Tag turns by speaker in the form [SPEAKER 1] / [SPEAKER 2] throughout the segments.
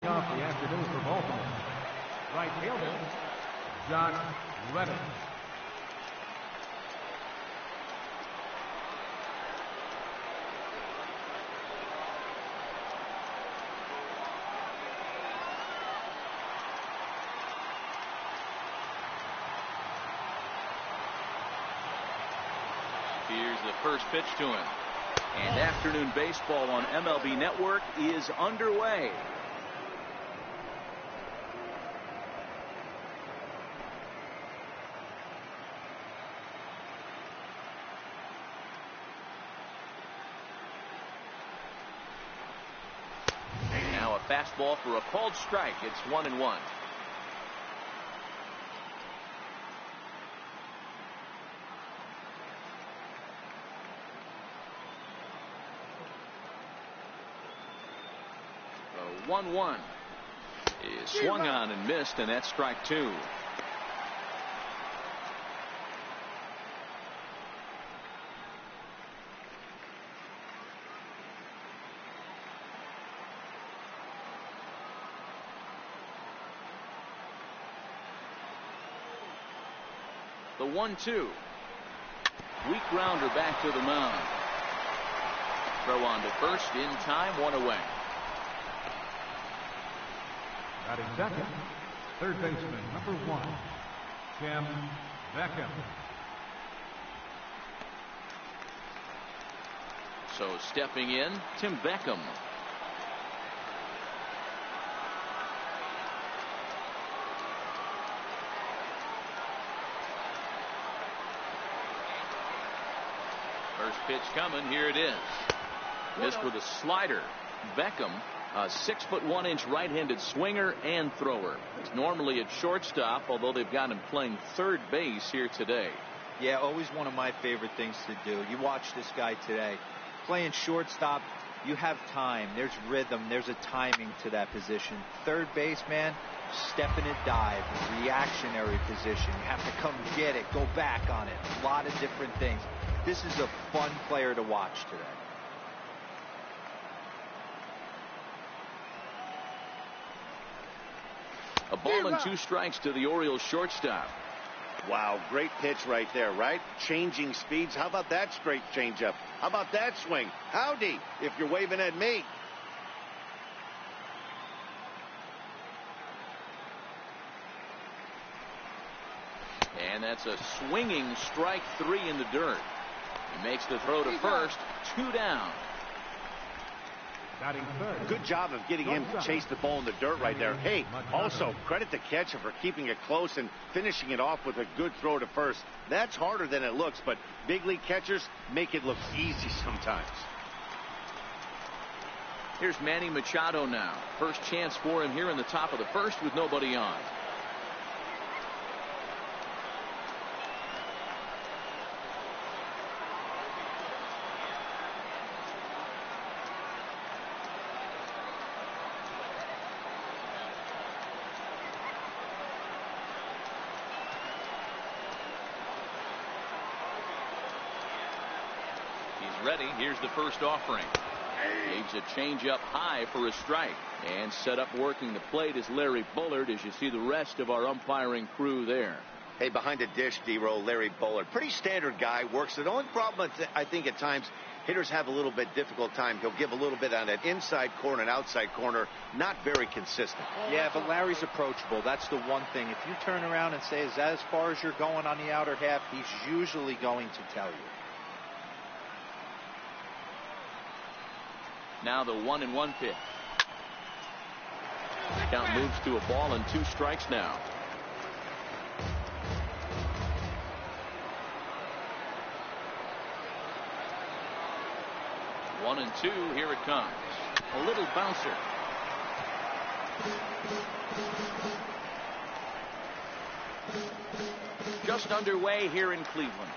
[SPEAKER 1] Off the afternoon for Baltimore. Right fielder, Josh Reddick.
[SPEAKER 2] Here's the first pitch to him. And afternoon baseball on MLB Network is underway. Now a fastball for a called strike. It's 1-1. The 1-1 is swung on and missed, and that's strike two. The 1-2. Weak grounder back to the mound. Throw on to first in time, one away.
[SPEAKER 1] Batting second, third baseman, number 1, Tim Beckham.
[SPEAKER 2] So stepping in, Tim Beckham. First pitch coming. Here it is. Missed with a slider. Beckham, a 6'1" right-handed swinger and thrower. He's normally at shortstop, although they've got him playing third base here today.
[SPEAKER 3] Yeah, always one of my favorite things to do. You watch this guy today playing shortstop. You have time. There's rhythm. There's a timing to that position. Third base, man, step in and dive, reactionary position. You have to come get it, go back on it. A lot of different things. This is a fun player to watch today.
[SPEAKER 2] A ball and 2 strikes to the Orioles shortstop.
[SPEAKER 4] Wow, great pitch right there, right? Changing speeds. How about that straight changeup? How about that swing? Howdy, if you're waving at me.
[SPEAKER 2] And that's a swinging strike 3 in the dirt. He makes the throw to first, 2 down.
[SPEAKER 4] Good job of getting him to chase the ball in the dirt right there. Hey, also credit the catcher for keeping it close and finishing it off with a good throw to first. That's harder than it looks, but big league catchers make it look easy sometimes.
[SPEAKER 2] Here's Manny Machado now. First chance for him here in the top of the first with nobody on. Ready. Here's the first offering. Leaves a changeup high for a strike. And set up working the plate is Larry Bullard, as you see the rest of our umpiring crew there.
[SPEAKER 4] Hey, behind the dish, D-roll, Larry Bullard. Pretty standard guy. Works it. The only problem I think at times hitters have a little bit difficult time. He'll give a little bit on that inside corner and outside corner. Not very consistent.
[SPEAKER 3] Yeah, but Larry's approachable. That's the one thing. If you turn around and say, is that as far as you're going on the outer half, he's usually going to tell you.
[SPEAKER 2] Now the 1-1 pitch. Count moves to a ball and 2 strikes now. One and 2. Here it comes. A little bouncer. Just underway here in Cleveland.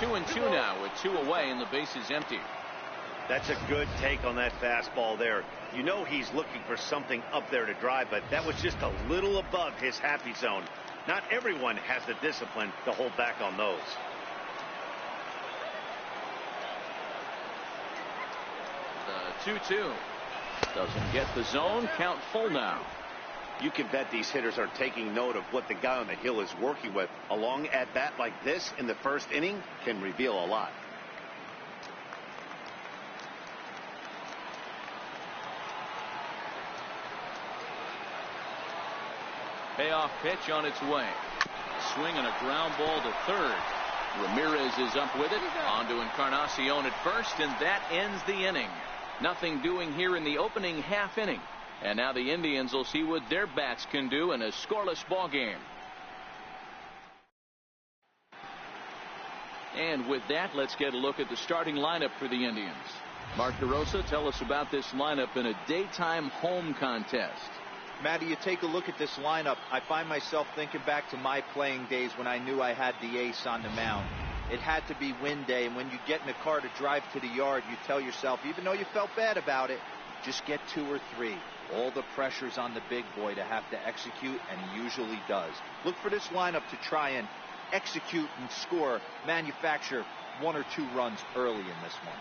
[SPEAKER 2] 2-2 now with 2 away and the base is empty.
[SPEAKER 4] That's a good take on that fastball there. You know he's looking for something up there to drive, but that was just a little above his happy zone. Not everyone has the discipline to hold back on those.
[SPEAKER 2] 2-2. Doesn't get the zone. Count full now.
[SPEAKER 4] You can bet these hitters are taking note of what the guy on the hill is working with. A long at bat like this in the first inning can reveal a lot.
[SPEAKER 2] Payoff pitch on its way. Swing and a ground ball to third. Ramirez is up with it. On to Encarnacion at first, and that ends the inning. Nothing doing here in the opening half inning. And now the Indians will see what their bats can do in a scoreless ball game. And with that, let's get a look at the starting lineup for the Indians. Mark DeRosa, tell us about this lineup in a daytime home contest.
[SPEAKER 3] Matty, you take a look at this lineup. I find myself thinking back to my playing days when I knew I had the ace on the mound. It had to be win day, and when you get in a car to drive to the yard, you tell yourself, even though you felt bad about it, just get 2 or 3. All the pressure's on the big boy to have to execute, and he usually does. Look for this lineup to try and execute and score, manufacture 1 or 2 runs early in this one.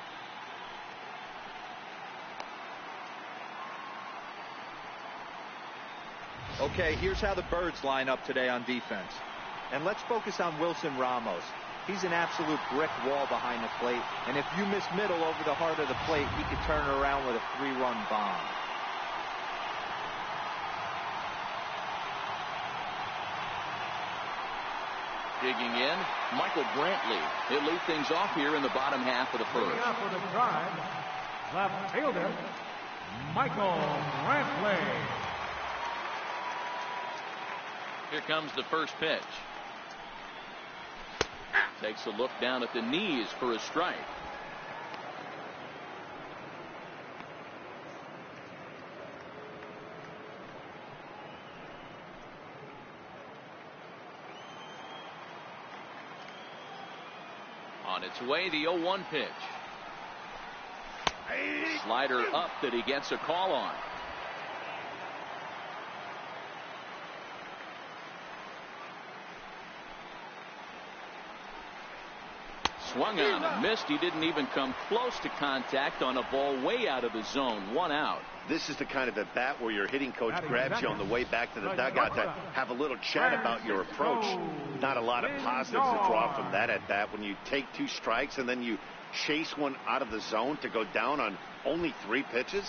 [SPEAKER 3] Okay, here's how the Birds line up today on defense. And let's focus on Wilson Ramos. He's an absolute brick wall behind the plate, and if you miss middle over the heart of the plate, he could turn it around with a 3-run bomb.
[SPEAKER 2] Digging in, Michael Brantley. He'll lead things off here in the bottom half of the first.
[SPEAKER 1] Up for the Tribe, left fielder, Michael Brantley.
[SPEAKER 2] Here comes the first pitch. Takes a look down at the knees for a strike. On its way, the 0-1 pitch. Slider up that he gets a call on. Swung on and missed. He didn't even come close to contact on a ball way out of the zone. 1 out.
[SPEAKER 4] This is the kind of at bat where your hitting coach grabs you on the way back to the dugout to have a little chat about your approach. Not a lot of positives to draw from that at bat when you take 2 strikes and then you chase one out of the zone to go down on only 3 pitches.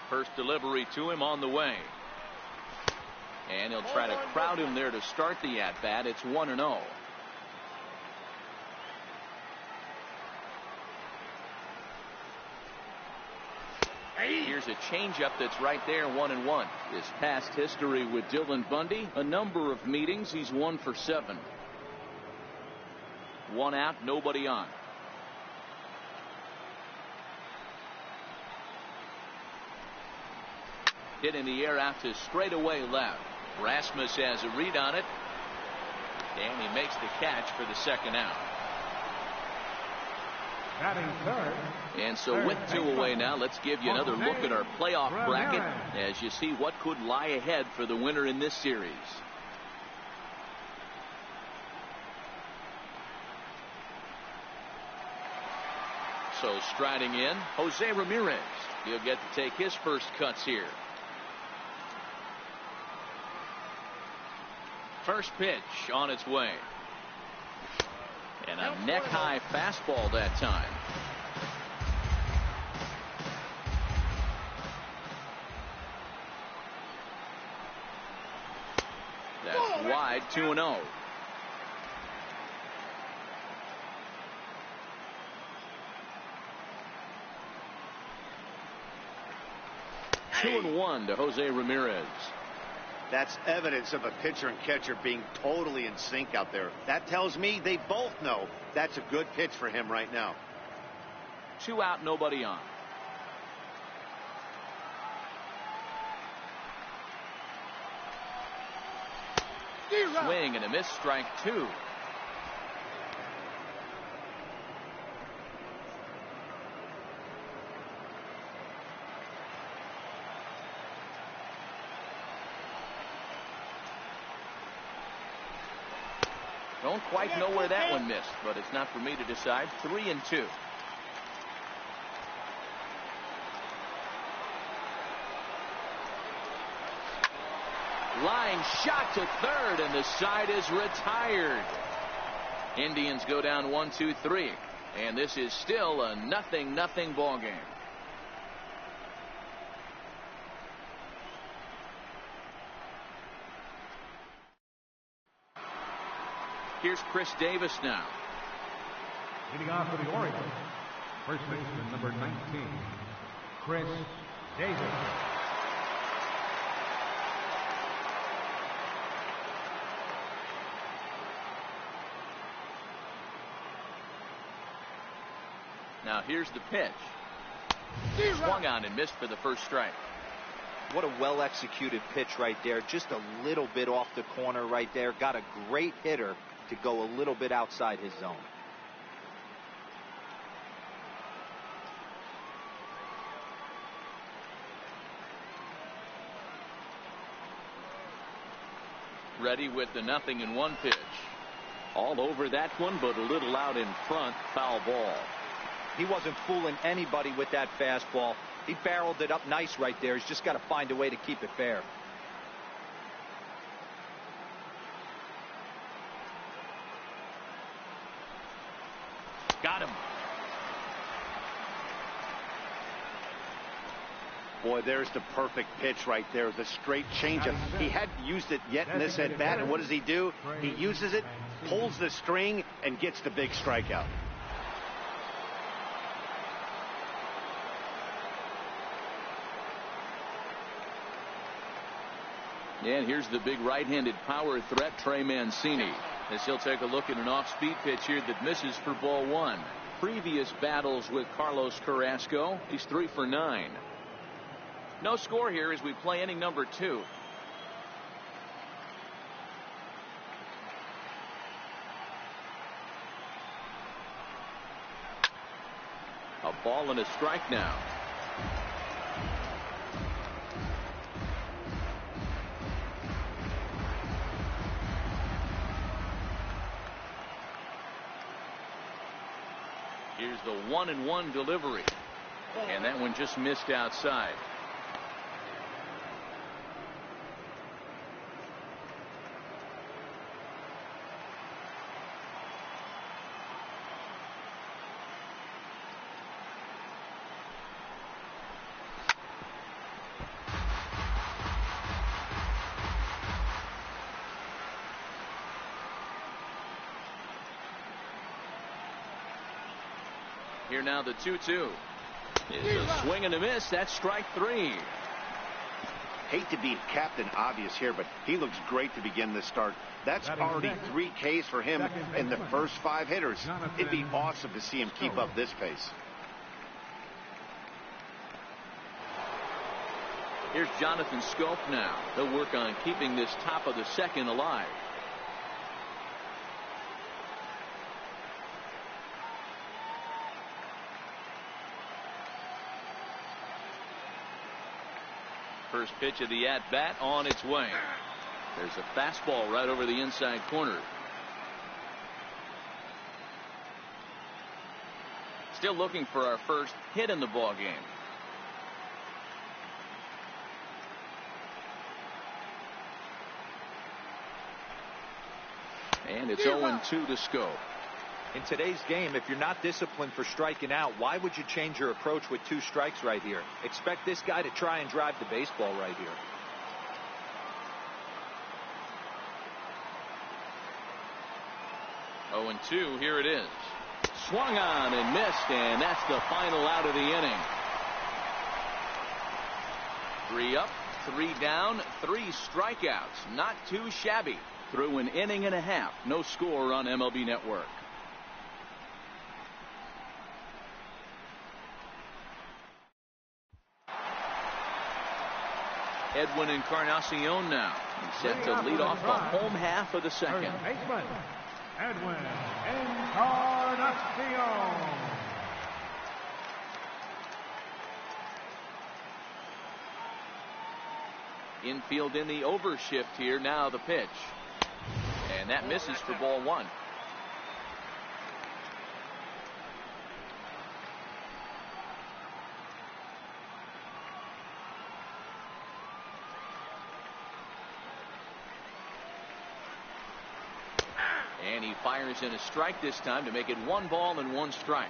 [SPEAKER 2] First delivery to him on the way. And he'll try to crowd him there to start the at-bat. It's 1-0. Here's a changeup that's right there, 1-1. His past history with Dylan Bundy, a number of meetings. He's 1 for 7. 1 out, nobody on. Hit in the air out to straightaway left. Rasmus has a read on it, and he makes the catch for the 2nd out.
[SPEAKER 1] Batting third.
[SPEAKER 2] And so with 2 away now, let's give you another look at our playoff bracket as you see what could lie ahead for the winner in this series. So striding in, Jose Ramirez. He'll get to take his first cuts here. First pitch on its way. And a neck-high fastball that time. That's wide, 2-0. Two and 1 to Jose Ramirez.
[SPEAKER 4] That's evidence of a pitcher and catcher being totally in sync out there. That tells me they both know that's a good pitch for him right now.
[SPEAKER 2] 2 out, nobody on. swing and a miss, strike 2. Don't quite know where that one missed, but it's not for me to decide. 3-2. Line shot to third, and the side is retired. Indians go down 1-2-3, and this is still a 0-0 ball game. Here's Chris Davis now.
[SPEAKER 1] Leading off for the Orioles, first baseman number 19, Chris Davis.
[SPEAKER 2] Now here's the pitch. Swung on and missed for the first strike.
[SPEAKER 3] What a well-executed pitch right there. Just a little bit off the corner right there. Got a great hitter to go a little bit outside his zone.
[SPEAKER 2] Ready with the 0-1 pitch. All over that one, but a little out in front. Foul ball.
[SPEAKER 3] He wasn't fooling anybody with that fastball. He barreled it up nice right there. He's just got to find a way to keep it fair.
[SPEAKER 2] Got him.
[SPEAKER 4] Boy, there's the perfect pitch right there. The straight changeup. He hadn't used it yet in this at bat, and what does he do? He uses it, pulls the string, and gets the big strikeout.
[SPEAKER 2] And here's the big right-handed power threat, Trey Mancini, as he'll take a look at an off-speed pitch here that misses for ball 1. Previous battles with Carlos Carrasco, he's 3 for 9. No score here as we play inning number 2. A ball and a strike now. Here's the 1-1 delivery, and that one just missed outside. Here now the 2-2. It's a swing and a miss. That's strike 3.
[SPEAKER 4] Hate to be Captain Obvious here, but he looks great to begin this start. That's already 3 Ks for him in the first 5 hitters. It'd be awesome to see him keep up this pace.
[SPEAKER 2] Here's Jonathan Scope now. They'll work on keeping this top of the second alive. First pitch of the at-bat on its way. There's a fastball right over the inside corner. Still looking for our first hit in the ball game. And it's 0-2 to Scope.
[SPEAKER 3] In today's game, if you're not disciplined for striking out, why would you change your approach with 2 strikes right here? Expect this guy to try and drive the baseball right here.
[SPEAKER 2] Oh, 0-2, here it is. Swung on and missed, and that's the final out of the inning. 3 up, 3 down, 3 strikeouts. Not too shabby. Through an inning and a half. No score on MLB Network. Edwin Encarnacion now. He's set to lead off the home half of the second.
[SPEAKER 1] Baseman, Edwin Encarnacion.
[SPEAKER 2] Infield in the overshift here. Now the pitch. And that misses for ball one. And he fires in a strike this time to make it 1 ball and 1 strike.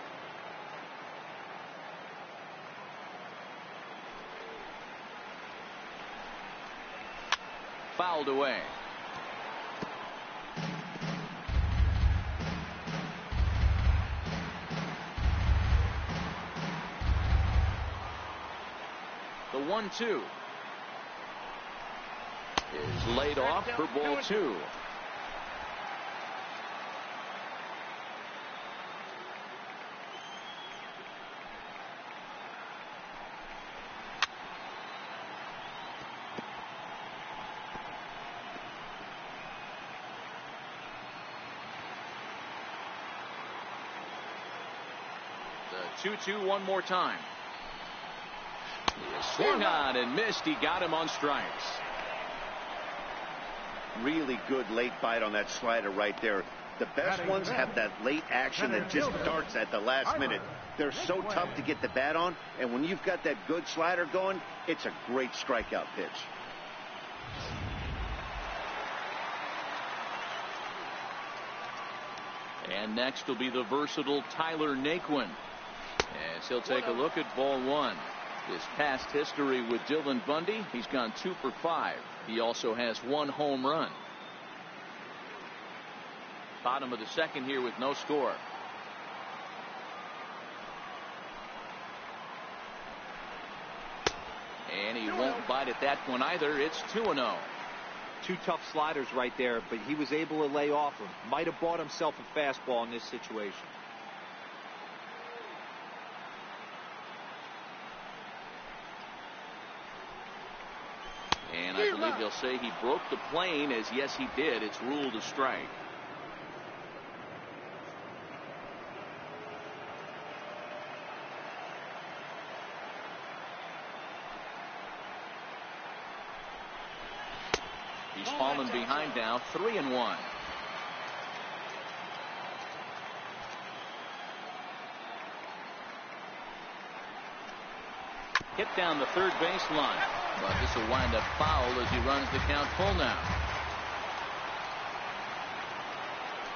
[SPEAKER 2] Fouled away. The 1-2 is laid off for ball 2. The 2-2 one more time. He swung on and missed. He got him on strikes.
[SPEAKER 4] Really good late bite on that slider right there. The best ones have that late action that just darts at the last minute. They're so tough to get the bat on, and when you've got that good slider going, it's a great strikeout pitch.
[SPEAKER 2] And next will be the versatile Tyler Naquin, as he'll take a look at ball 1. His past history with Dylan Bundy, he's gone 2 for 5. He also has 1 home run. Bottom of the second here with no score. And he won't bite at that one either. It's 2-0.
[SPEAKER 3] 2 tough sliders right there, but he was able to lay off them. Might have bought himself a fastball in this situation.
[SPEAKER 2] And I believe they'll say he broke the plane, as yes he did. It's ruled a strike. He's fallen behind now, 3-1. Hit down the third baseline, but this will wind up foul as he runs the count full now.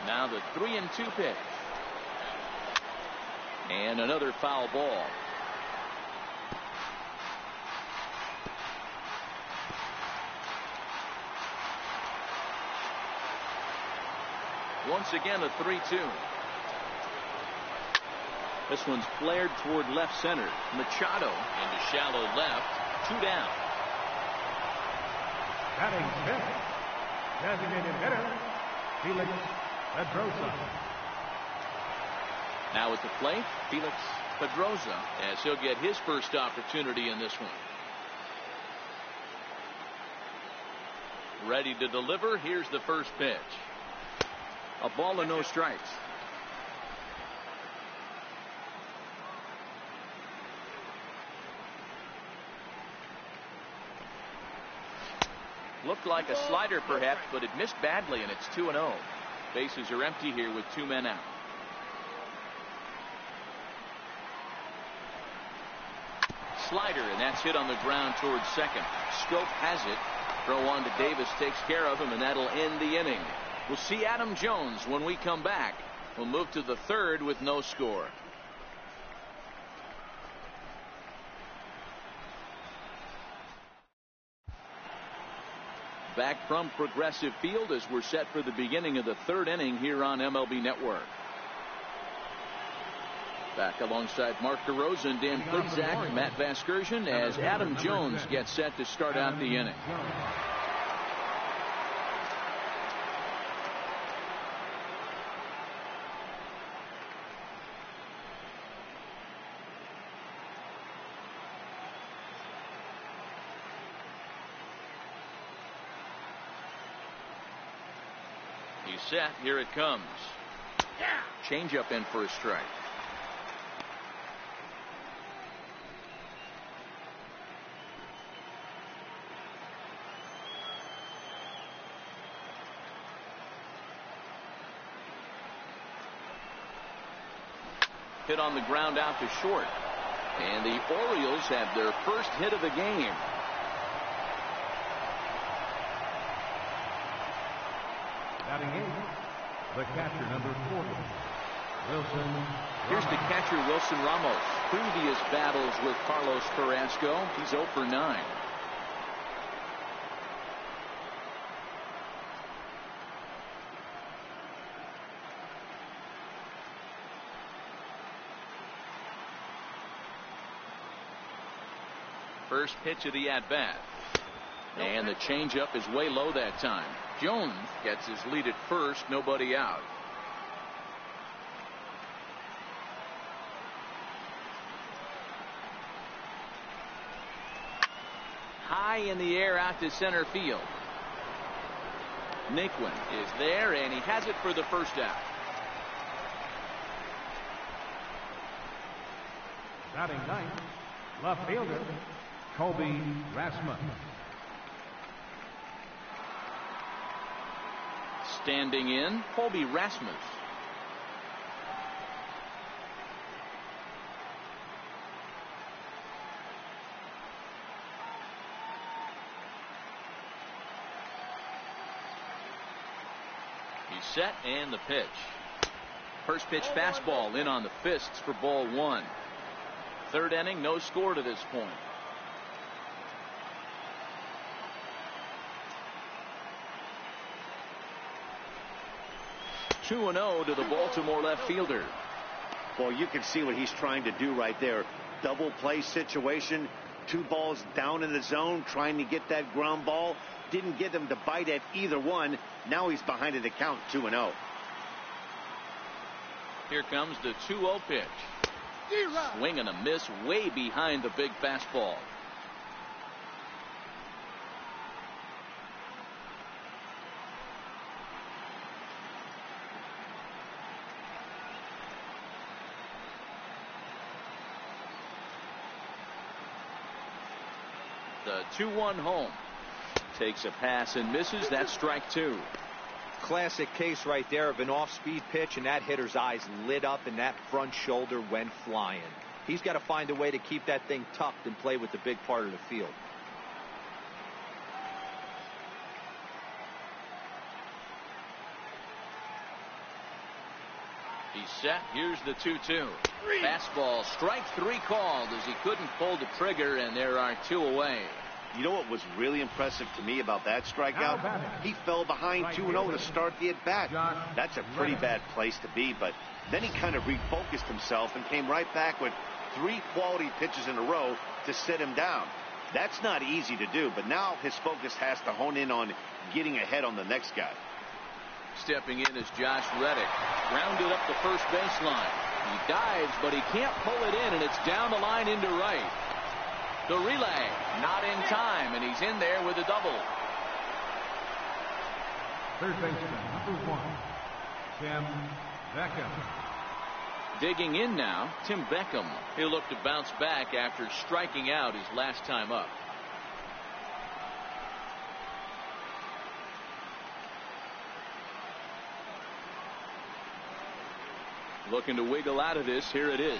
[SPEAKER 2] Now the 3-2 pitch. And another foul ball. Once again a 3-2. This one's flared toward left center. Machado into shallow left. 2 down.
[SPEAKER 1] Batting 5th, designated hitter, Felix Pedrosa.
[SPEAKER 2] Now at the plate, Felix Pedrosa, as he'll get his first opportunity in this one. Ready to deliver. Here's the first pitch. A ball and no strikes. Looked like a slider perhaps, but it missed badly, and it's 2-0. Bases are empty here with 2 men out. Slider, and that's hit on the ground towards second. Scope has it. Throw on to Davis takes care of him, and that'll end the inning. We'll see Adam Jones when we come back. We'll move to the third with no score. Back from Progressive Field as we're set for the beginning of the third inning here on MLB Network. Back alongside Mark DeRosa, Dan Pliszak, Matt Vasgersian, as Adam Jones gets set to start out the inning. He's set. Here it comes. Change up in for a strike. Hit on the ground out to short. And the Orioles have their first hit of the game.
[SPEAKER 1] Batting eighth, the catcher, number 40, Wilson.
[SPEAKER 2] Here's the catcher, Wilson Ramos. Previous battles with Carlos Carrasco, he's 0 for 9. First pitch of the at-bat. And the changeup is way low that time. Jones gets his lead at first, nobody out. High in the air out to center field. Naquin is there, and he has it for the first out.
[SPEAKER 1] Batting ninth, left fielder, Colby Rasmus.
[SPEAKER 2] Standing in, Colby Rasmus. He's set, and the pitch. First pitch fastball in on the fists for ball 1. Third inning, no score to this point. Two and 0 to the Baltimore left fielder.
[SPEAKER 4] Well, you can see what he's trying to do right there. Double play situation. 2 balls down in the zone, trying to get that ground ball. Didn't get him to bite at either one. Now he's behind in the count, 2 and 0.
[SPEAKER 2] Here comes the 2-0 pitch. Swing and a miss way behind the big fastball. The 2-1 home. Takes a pass and misses. That's strike 2.
[SPEAKER 3] Classic case right there of an off-speed pitch, and that hitter's eyes lit up and that front shoulder went flying. He's got to find a way to keep that thing tucked and play with the big part of the field.
[SPEAKER 2] He's set. Here's the 2-2. Fastball, strike 3 called as he couldn't pull the trigger, and there are 2 away.
[SPEAKER 4] You know what was really impressive to me about that strikeout? He fell behind 2-0 to start the at-bat. That's a pretty bad place to be, but then he kind of refocused himself and came right back with 3 quality pitches in a row to sit him down. That's not easy to do, but now his focus has to hone in on getting ahead on the next guy.
[SPEAKER 2] Stepping in is Josh Reddick. Grounded up the first baseline. He dives, but he can't pull it in, and it's down the line into right. The relay, not in time, and he's in there with a double.
[SPEAKER 1] Third baseman, number 1, Tim Beckham.
[SPEAKER 2] Digging in now, Tim Beckham. He'll look to bounce back after striking out his last time up. Looking to wiggle out of this. Here it is.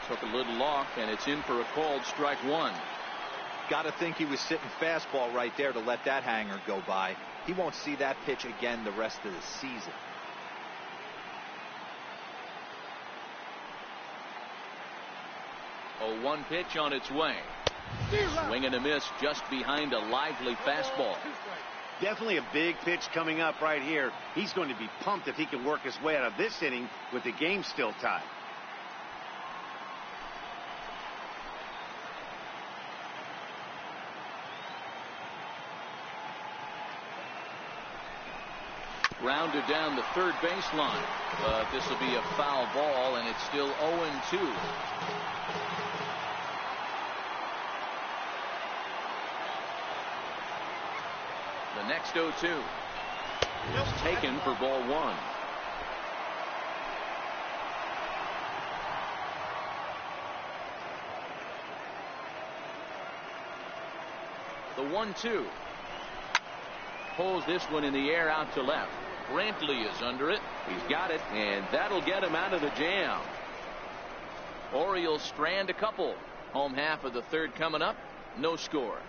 [SPEAKER 2] Took a little off, and it's in for a called strike 1.
[SPEAKER 3] Got to think he was sitting fastball right there to let that hanger go by. He won't see that pitch again the rest of the season.
[SPEAKER 2] A 1 pitch on its way. Swing and a miss just behind a lively fastball.
[SPEAKER 4] Definitely a big pitch coming up right here. He's going to be pumped if he can work his way out of this inning with the game still tied.
[SPEAKER 2] Grounded down the third baseline, but this will be a foul ball, and it's still 0-2. The next 0-2. It's taken for ball one. The 1-2. Pulls this one in the air out to left. Brantley is under it. He's got it, and that'll get him out of the jam. Orioles strand a couple. Home half of the third coming up. No score.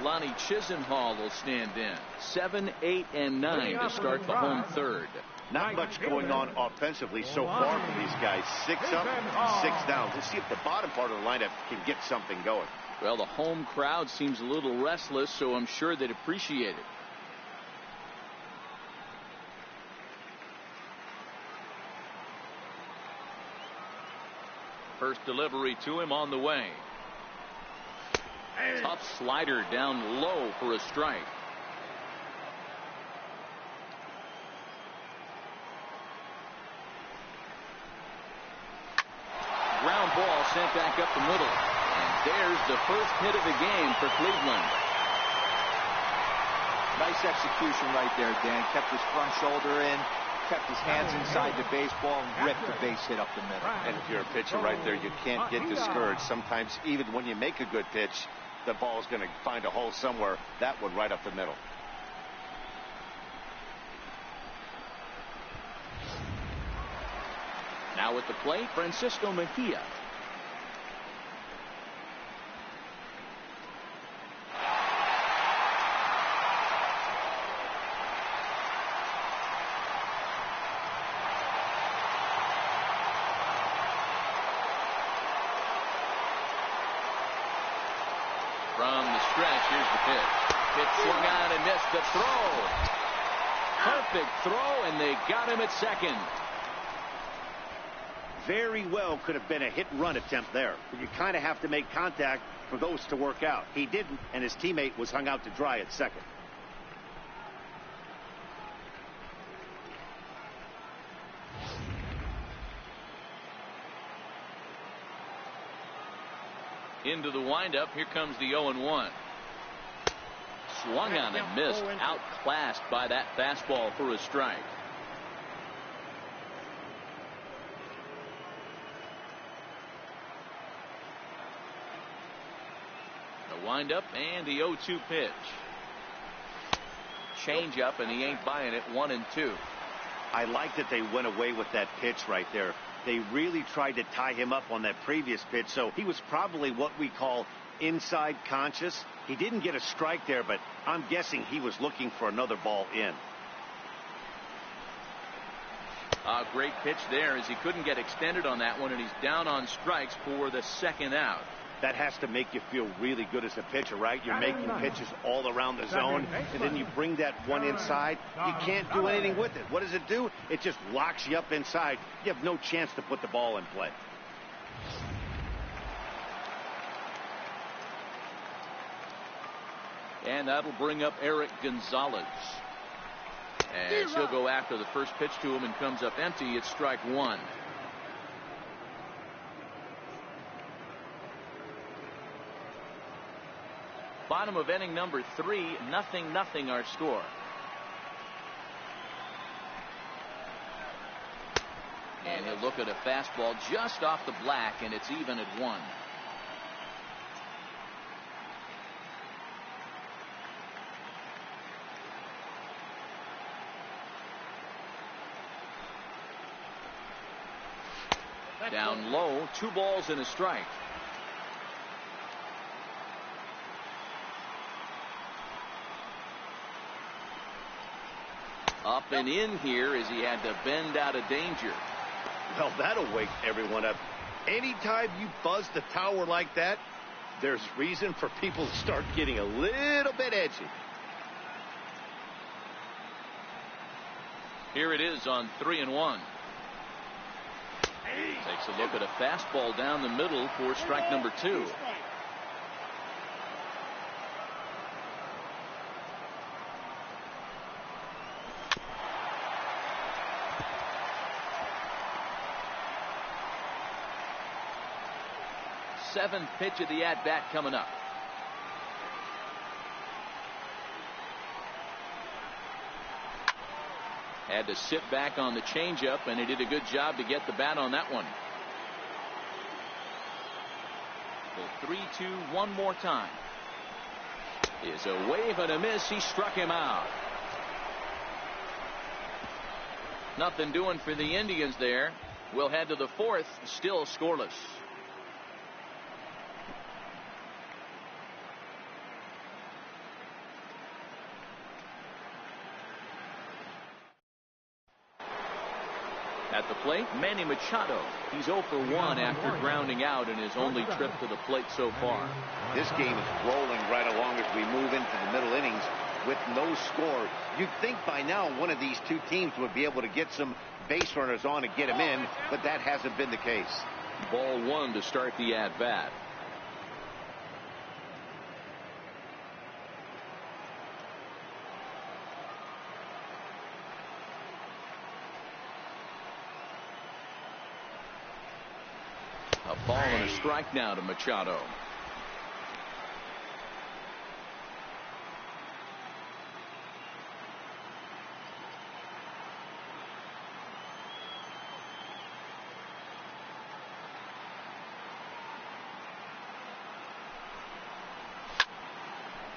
[SPEAKER 2] Lonnie Chisenhall will stand in. 7, 8, and 9 to start the home third.
[SPEAKER 4] Not much going on offensively so far for these guys. 6 up, 6 down. Let's see if the bottom part of the lineup can get something going.
[SPEAKER 2] Well, the home crowd seems a little restless, so I'm sure they'd appreciate it. First delivery to him on the way. Tough slider down low for a strike. Ground ball sent back up the middle. And there's the first hit of the game for Cleveland.
[SPEAKER 3] Nice execution right there, Dan. Kept his front shoulder in, kept his hands inside the baseball, and ripped the base hit up the middle.
[SPEAKER 4] And if you're a pitcher right there, you can't get discouraged. Sometimes even when you make a good pitch, the ball is going to find a hole somewhere. That one right up the middle.
[SPEAKER 2] Now at the plate, Francisco Mejia. From the stretch, here's the pitch. Pitch swung on and missed the throw. Perfect throw, and they got him at second.
[SPEAKER 4] Very well could have been a hit-and-run attempt there. But you kind of have to make contact for those to work out. He didn't, and his teammate was hung out to dry at second.
[SPEAKER 2] Into the windup. Here comes the 0-1. Swung on and missed. Outclassed by that fastball for a strike. The windup and the 0-2 pitch. Change up, and he ain't buying it. 1-2.
[SPEAKER 4] I like that they went away with that pitch right there. They really tried to tie him up on that previous pitch, so he was probably what we call inside conscious. He didn't get a strike there, but I'm guessing he was looking for another ball in.
[SPEAKER 2] A great pitch there as he couldn't get extended on that one, and he's down on strikes for the second out.
[SPEAKER 4] That has to make you feel really good as a pitcher, right? You're making pitches all around the zone, and then you bring that one inside. You can't do anything with it. What does it do? It just locks you up inside. You have no chance to put the ball in play.
[SPEAKER 2] And that'll bring up Eric Gonzalez. As he'll go after the first pitch to him and comes up empty. It's strike one. Bottom of inning number 3, 0-0 our score. And he'll look at a fastball just off the black, and it's even at 1. Down low, 2 balls and a strike. Up and in here as he had to bend out of danger.
[SPEAKER 4] Well, that'll wake everyone up. Anytime you buzz the tower like that, there's reason for people to start getting a little bit edgy.
[SPEAKER 2] Here it is on 3-1. Takes a look at a fastball down the middle for strike number 2. 7th pitch of the at-bat coming up. Had to sit back on the changeup, and he did a good job to get the bat on that one. The 3-2 one more time. Is a wave and a miss. He struck him out. Nothing doing for the Indians there. We'll head to the 4th, still scoreless. At the plate, Manny Machado. He's 0 for 1 after grounding out in his only trip to the plate so far.
[SPEAKER 4] This game is rolling right along as we move into the middle innings with no score. You'd think by now one of these two teams would be able to get some base runners on and get them in, but that hasn't been the case.
[SPEAKER 2] Ball 1 to start the at-bat. A ball and a strike now to Machado.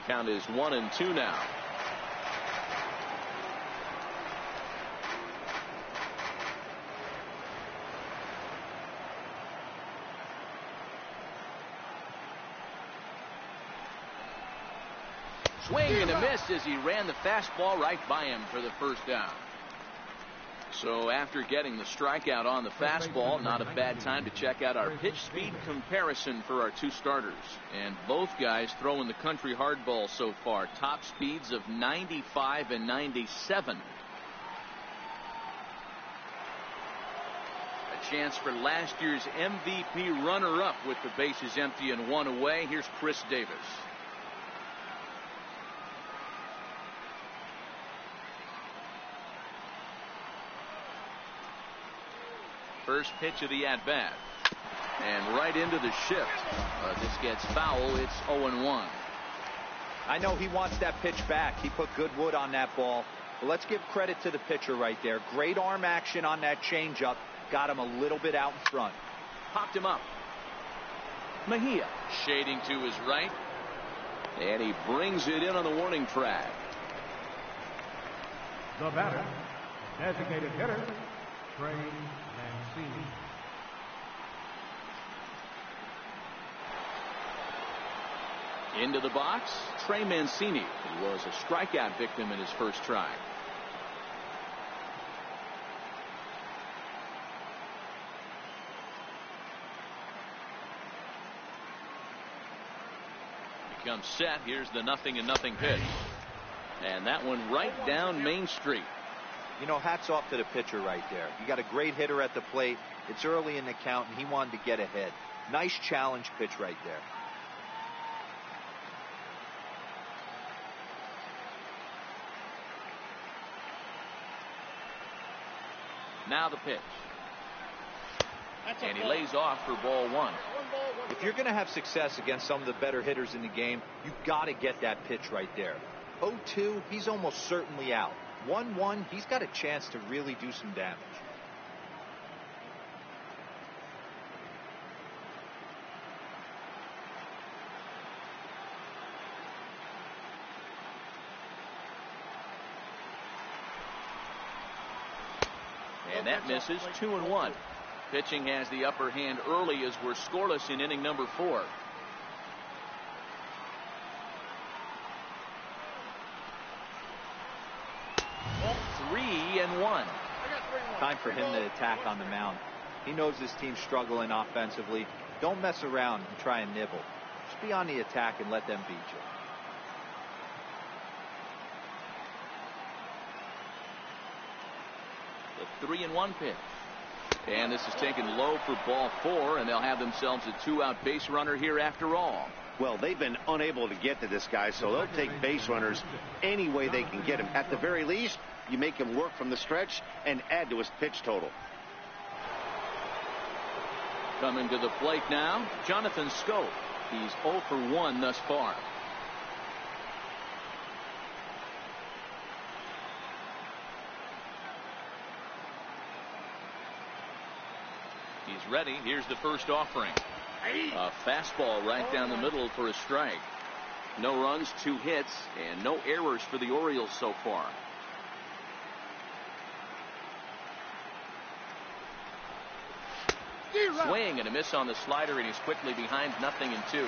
[SPEAKER 2] Count is 1-2 now. Swing and a miss as he ran the fastball right by him for the first down. So after getting the strikeout on the fastball, not a bad time to check out our pitch speed comparison for our two starters. And both guys throwing the country hardball so far. Top speeds of 95 and 97. A chance for last year's MVP runner-up with the bases empty and 1 away. Here's Chris Davis. First pitch of the at-bat. And right into the shift. This gets foul. It's 0-1.
[SPEAKER 3] I know he wants that pitch back. He put good wood on that ball. But let's give credit to the pitcher right there. Great arm action on that changeup. Got him a little bit out in front.
[SPEAKER 2] Popped him up. Mejia shading to his right. And he brings it in on the warning track.
[SPEAKER 1] The batter, designated hitter, Trey Mancini.
[SPEAKER 2] Into the box, Trey Mancini. He was a strikeout victim in his first try. He comes set. Here's the 0-0 pitch. And that one right down Main Street.
[SPEAKER 3] You know, hats off to the pitcher right there. You got a great hitter at the plate. It's early in the count, and he wanted to get ahead. Nice challenge pitch right there.
[SPEAKER 2] Now the pitch. And he lays off for ball 1.
[SPEAKER 3] If you're going to have success against some of the better hitters in the game, you've got to get that pitch right there. 0-2, he's almost certainly out. 1-1, he's got a chance to really do some damage.
[SPEAKER 2] And that misses. 2-1. Pitching has the upper hand early as we're scoreless in inning number 4. And 1.
[SPEAKER 3] Time for him to attack on the mound. He knows his team's struggling offensively. Don't mess around and try and nibble. Just be on the attack and let them beat you.
[SPEAKER 2] The 3-1 pitch. And this is taken low for ball 4, and they'll have themselves a 2-out base runner here after all.
[SPEAKER 4] Well, they've been unable to get to this guy, so they'll take base runners any way they can get him. At the very least, you make him work from the stretch and add to his pitch total.
[SPEAKER 2] Coming to the plate now, Jonathan Scope. He's 0 for 1 thus far. He's ready. Here's the first offering. A fastball right down the middle for a strike. No runs, 2 hits, and no errors for the Orioles so far. Swing and a miss on the slider, and he's quickly behind 0-2.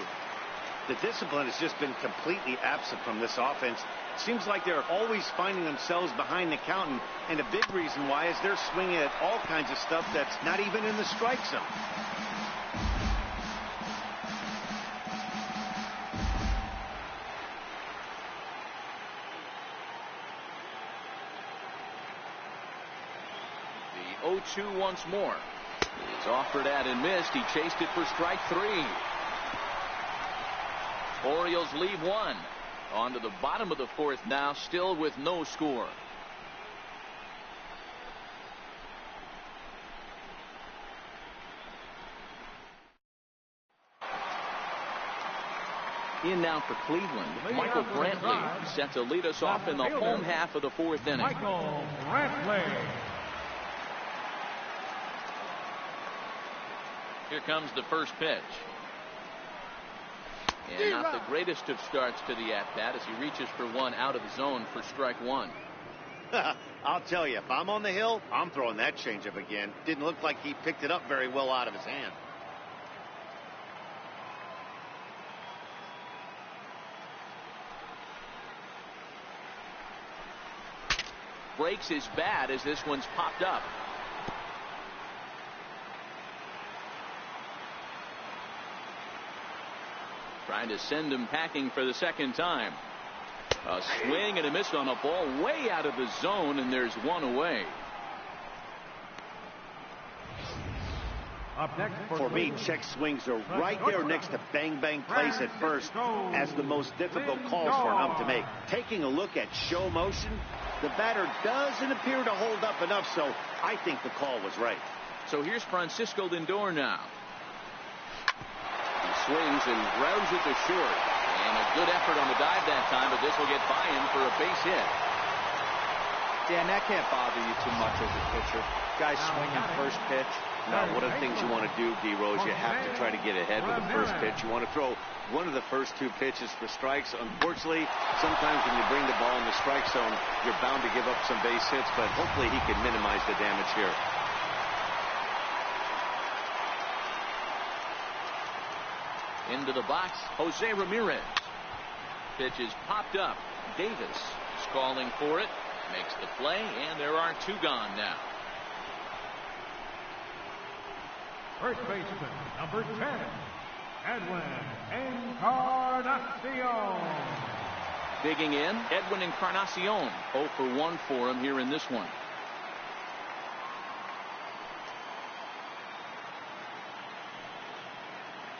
[SPEAKER 4] The discipline has just been completely absent from this offense. Seems like they're always finding themselves behind the count, and a big reason why is they're swinging at all kinds of stuff that's not even in the strike zone.
[SPEAKER 2] The 0-2 once more. It's offered at and missed. He chased it for strike 3. Orioles leave 1. On to the bottom of the 4th now, still with no score. In now for Cleveland, Michael Brantley set to lead us off in the home half of the 4th inning.
[SPEAKER 1] Michael Brantley.
[SPEAKER 2] Here comes the first pitch. And not the greatest of starts to the at-bat as he reaches for one out of the zone for strike 1.
[SPEAKER 4] I'll tell you, if I'm on the hill, I'm throwing that changeup again. Didn't look like he picked it up very well out of his hand.
[SPEAKER 2] Breaks his bat as this one's popped up. Trying to send him packing for the second time. A swing and a miss on a ball way out of the zone, and there's one away.
[SPEAKER 1] Up next
[SPEAKER 4] for me, check swings are right there next to bang bang plays at first as the most difficult calls for an ump to make. Taking a look at show motion, the batter doesn't appear to hold up enough, so I think the call was right.
[SPEAKER 2] So here's Francisco Lindor now. Swings and grounds it to short, and a good effort on the dive that time, but this will get by him for a base hit.
[SPEAKER 3] Dan, that can't bother you too much as a pitcher. Guys swinging first pitch.
[SPEAKER 4] No, one of the things you want to do, D-Rose, you have to try to get ahead with the first pitch. You want to throw one of the first 2 pitches for strikes. Unfortunately, sometimes when you bring the ball in the strike zone, you're bound to give up some base hits, but hopefully he can minimize the damage here.
[SPEAKER 2] Into the box, Jose Ramirez. Pitch is popped up. Davis is calling for it. Makes the play, and there are 2 gone now.
[SPEAKER 1] First baseman, number 10, Edwin Encarnacion.
[SPEAKER 2] Digging in, Edwin Encarnacion. 0 for 1 for him here in this one.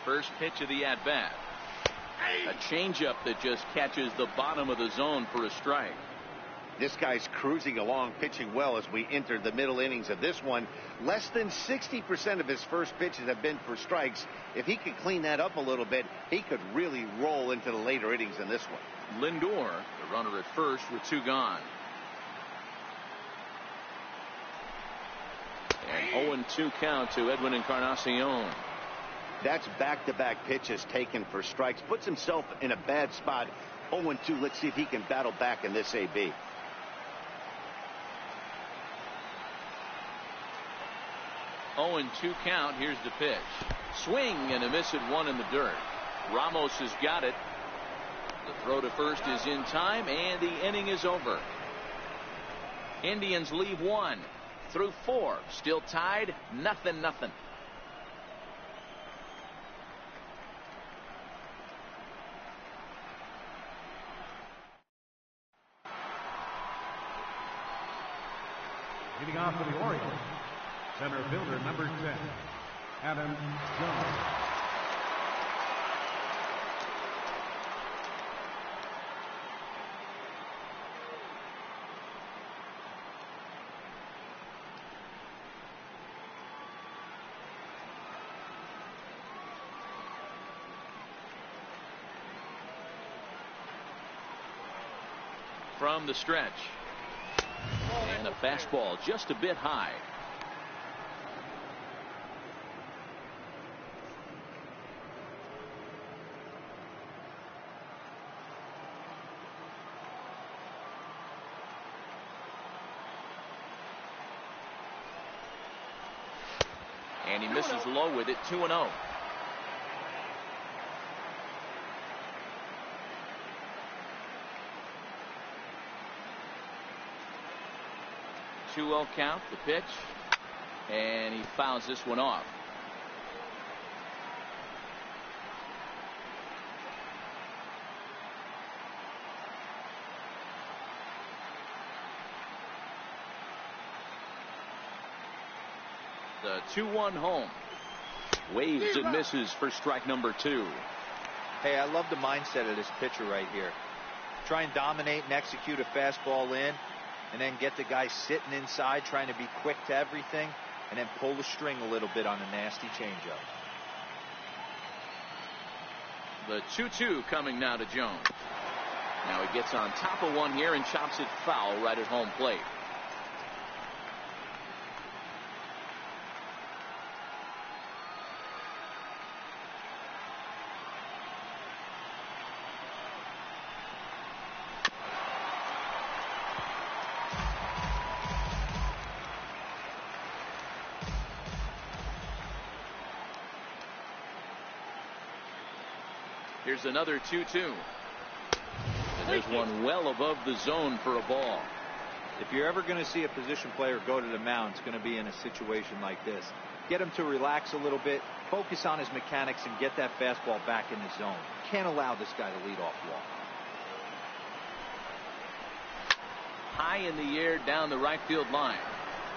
[SPEAKER 2] First pitch of the at-bat. A changeup that just catches the bottom of the zone for a strike.
[SPEAKER 4] This guy's cruising along, pitching well as we enter the middle innings of this one. Less than 60% of his first pitches have been for strikes. If he could clean that up a little bit, he could really roll into the later innings in this one.
[SPEAKER 2] Lindor, the runner at first with 2 gone. And 0-2 count to Edwin Encarnacion.
[SPEAKER 4] That's back-to-back pitches taken for strikes. Puts himself in a bad spot. 0-2. Let's see if he can battle back in this AB.
[SPEAKER 2] Oh, 2 count. Here's the pitch. Swing and a miss at 1 in the dirt. Ramos has got it. The throw to first is in time, and the inning is over. Indians leave 1 through 4. Still tied, 0-0.
[SPEAKER 1] Leading off for the Orioles, center fielder number 10, Adam Jones.
[SPEAKER 2] from the stretch. And a fastball just a bit high. And he misses low with it. 2-0. Two-0 count, the pitch, and he fouls this one off. The 2-1 home. Waves and misses for strike number 2.
[SPEAKER 3] Hey, I love the mindset of this pitcher right here. Try and dominate and execute a fastball in, and then get the guy sitting inside trying to be quick to everything, and then pull the string a little bit on a nasty changeup.
[SPEAKER 2] The 2-2 coming now to Jones. Now he gets on top of one here and chops it foul right at home plate. Here's another 2-2. And there's one well above the zone for a ball.
[SPEAKER 3] If you're ever going to see a position player go to the mound, it's going to be in a situation like this. Get him to relax a little bit, focus on his mechanics, and get that fastball back in the zone. Can't allow this guy to lead off walk.
[SPEAKER 2] High in the air down the right field line.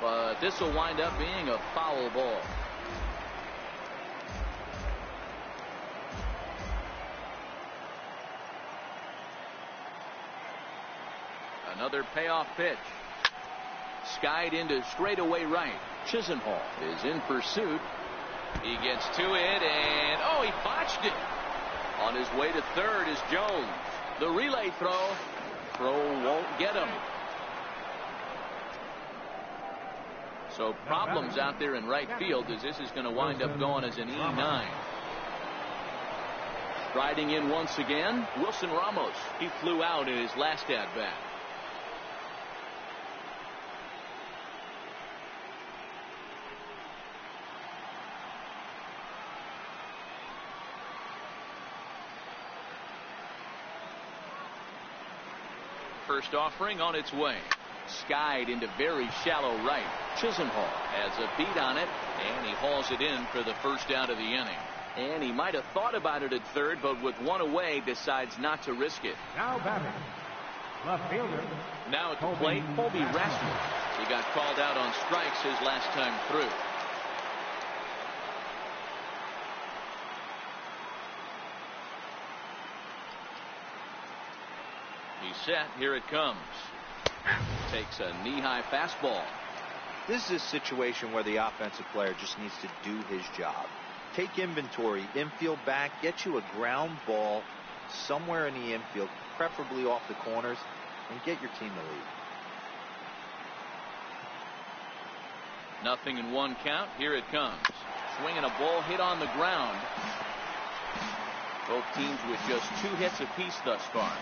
[SPEAKER 2] But this will wind up being a foul ball. Another payoff pitch. Skied into straightaway right. Chisenhall is in pursuit. He gets to it, and oh, he botched it. On his way to third is Jones. The relay throw. Throw won't get him. So problems out there in right field as this is going to wind up going as an E9. Striding in once again, Wilson Ramos. He flew out in his last at bat. First offering on its way. Skied into very shallow right. Chisenhall has a beat on it, and he hauls it in for the first out of the inning. And he might have thought about it at third, but with one away, decides not to risk it.
[SPEAKER 1] Now batting, left fielder.
[SPEAKER 2] Now at the plate, Colby Rasmus. He got called out on strikes his last time through. He's set. Here it comes. Takes a knee-high fastball.
[SPEAKER 3] This is a situation where the offensive player just needs to do his job. Take inventory, infield back, get you a ground ball somewhere in the infield, preferably off the corners, and get your team the lead.
[SPEAKER 2] Nothing in one count. Here it comes. Swinging a ball hit on the ground. Both teams with just 2 hits apiece thus far.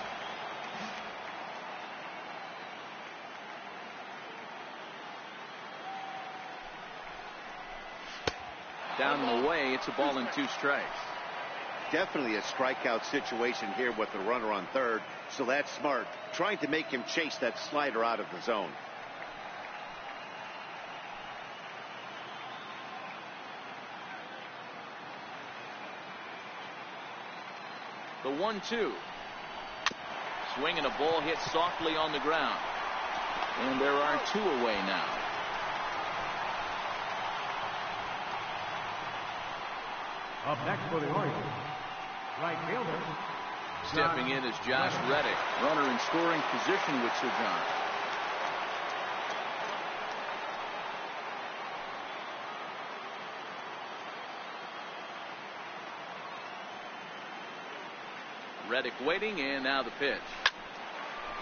[SPEAKER 2] Down and away, it's a ball and 2 strikes.
[SPEAKER 4] Definitely a strikeout situation here with the runner on third, so that's smart. Trying to make him chase that slider out of the zone.
[SPEAKER 2] The 1-2. Swinging a ball hit softly on the ground. And there are 2 away now.
[SPEAKER 1] Up next for the Orioles, right fielder.
[SPEAKER 2] Stepping in is Josh Reddick. Runner in scoring position with Sir John. Reddick waiting, and now the pitch.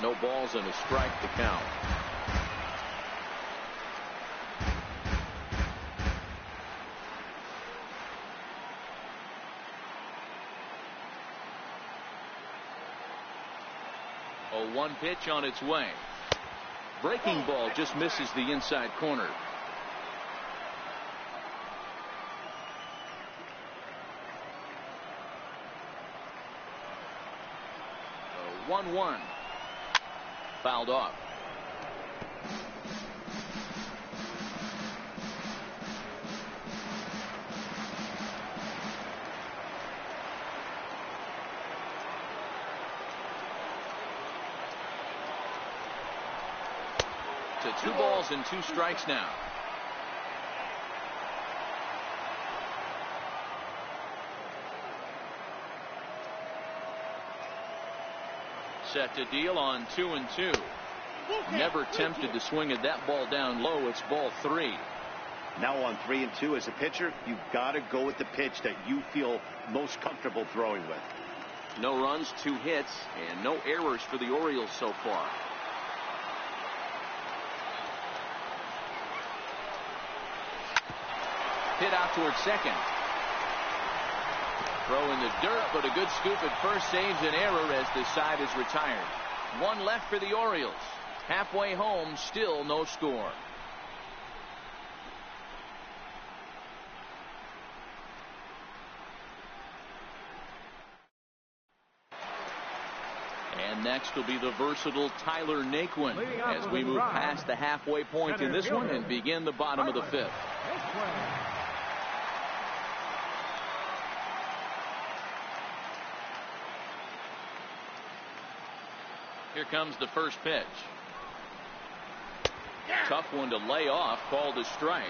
[SPEAKER 2] No balls and a strike to count. A 1 pitch on its way. Breaking ball just misses the inside corner. A 1-1. Fouled off. To 2 balls and 2 strikes now. Set to deal on 2-2. Never tempted to swing at that ball down low. It's ball 3.
[SPEAKER 4] Now on 3-2 as a pitcher, you've got to go with the pitch that you feel most comfortable throwing with.
[SPEAKER 2] No runs, 2 hits, and no errors for the Orioles so far. Hit out towards second. Throw in the dirt, but a good scoop at first saves an error as the side is retired. 1 left for the Orioles. Halfway home, still no score. And next will be the versatile Tyler Naquin as we move past the halfway point in this one and begin the bottom of the 5th. Here comes the first pitch. Tough one to lay off, called a strike.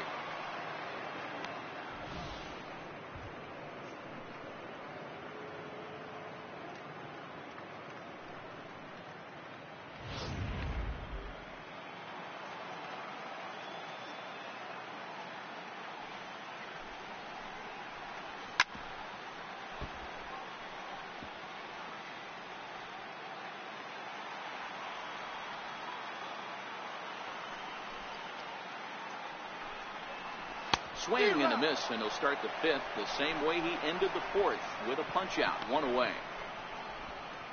[SPEAKER 2] Swing and a miss, and he'll start the 5th the same way he ended the 4th with a punch out, 1 away.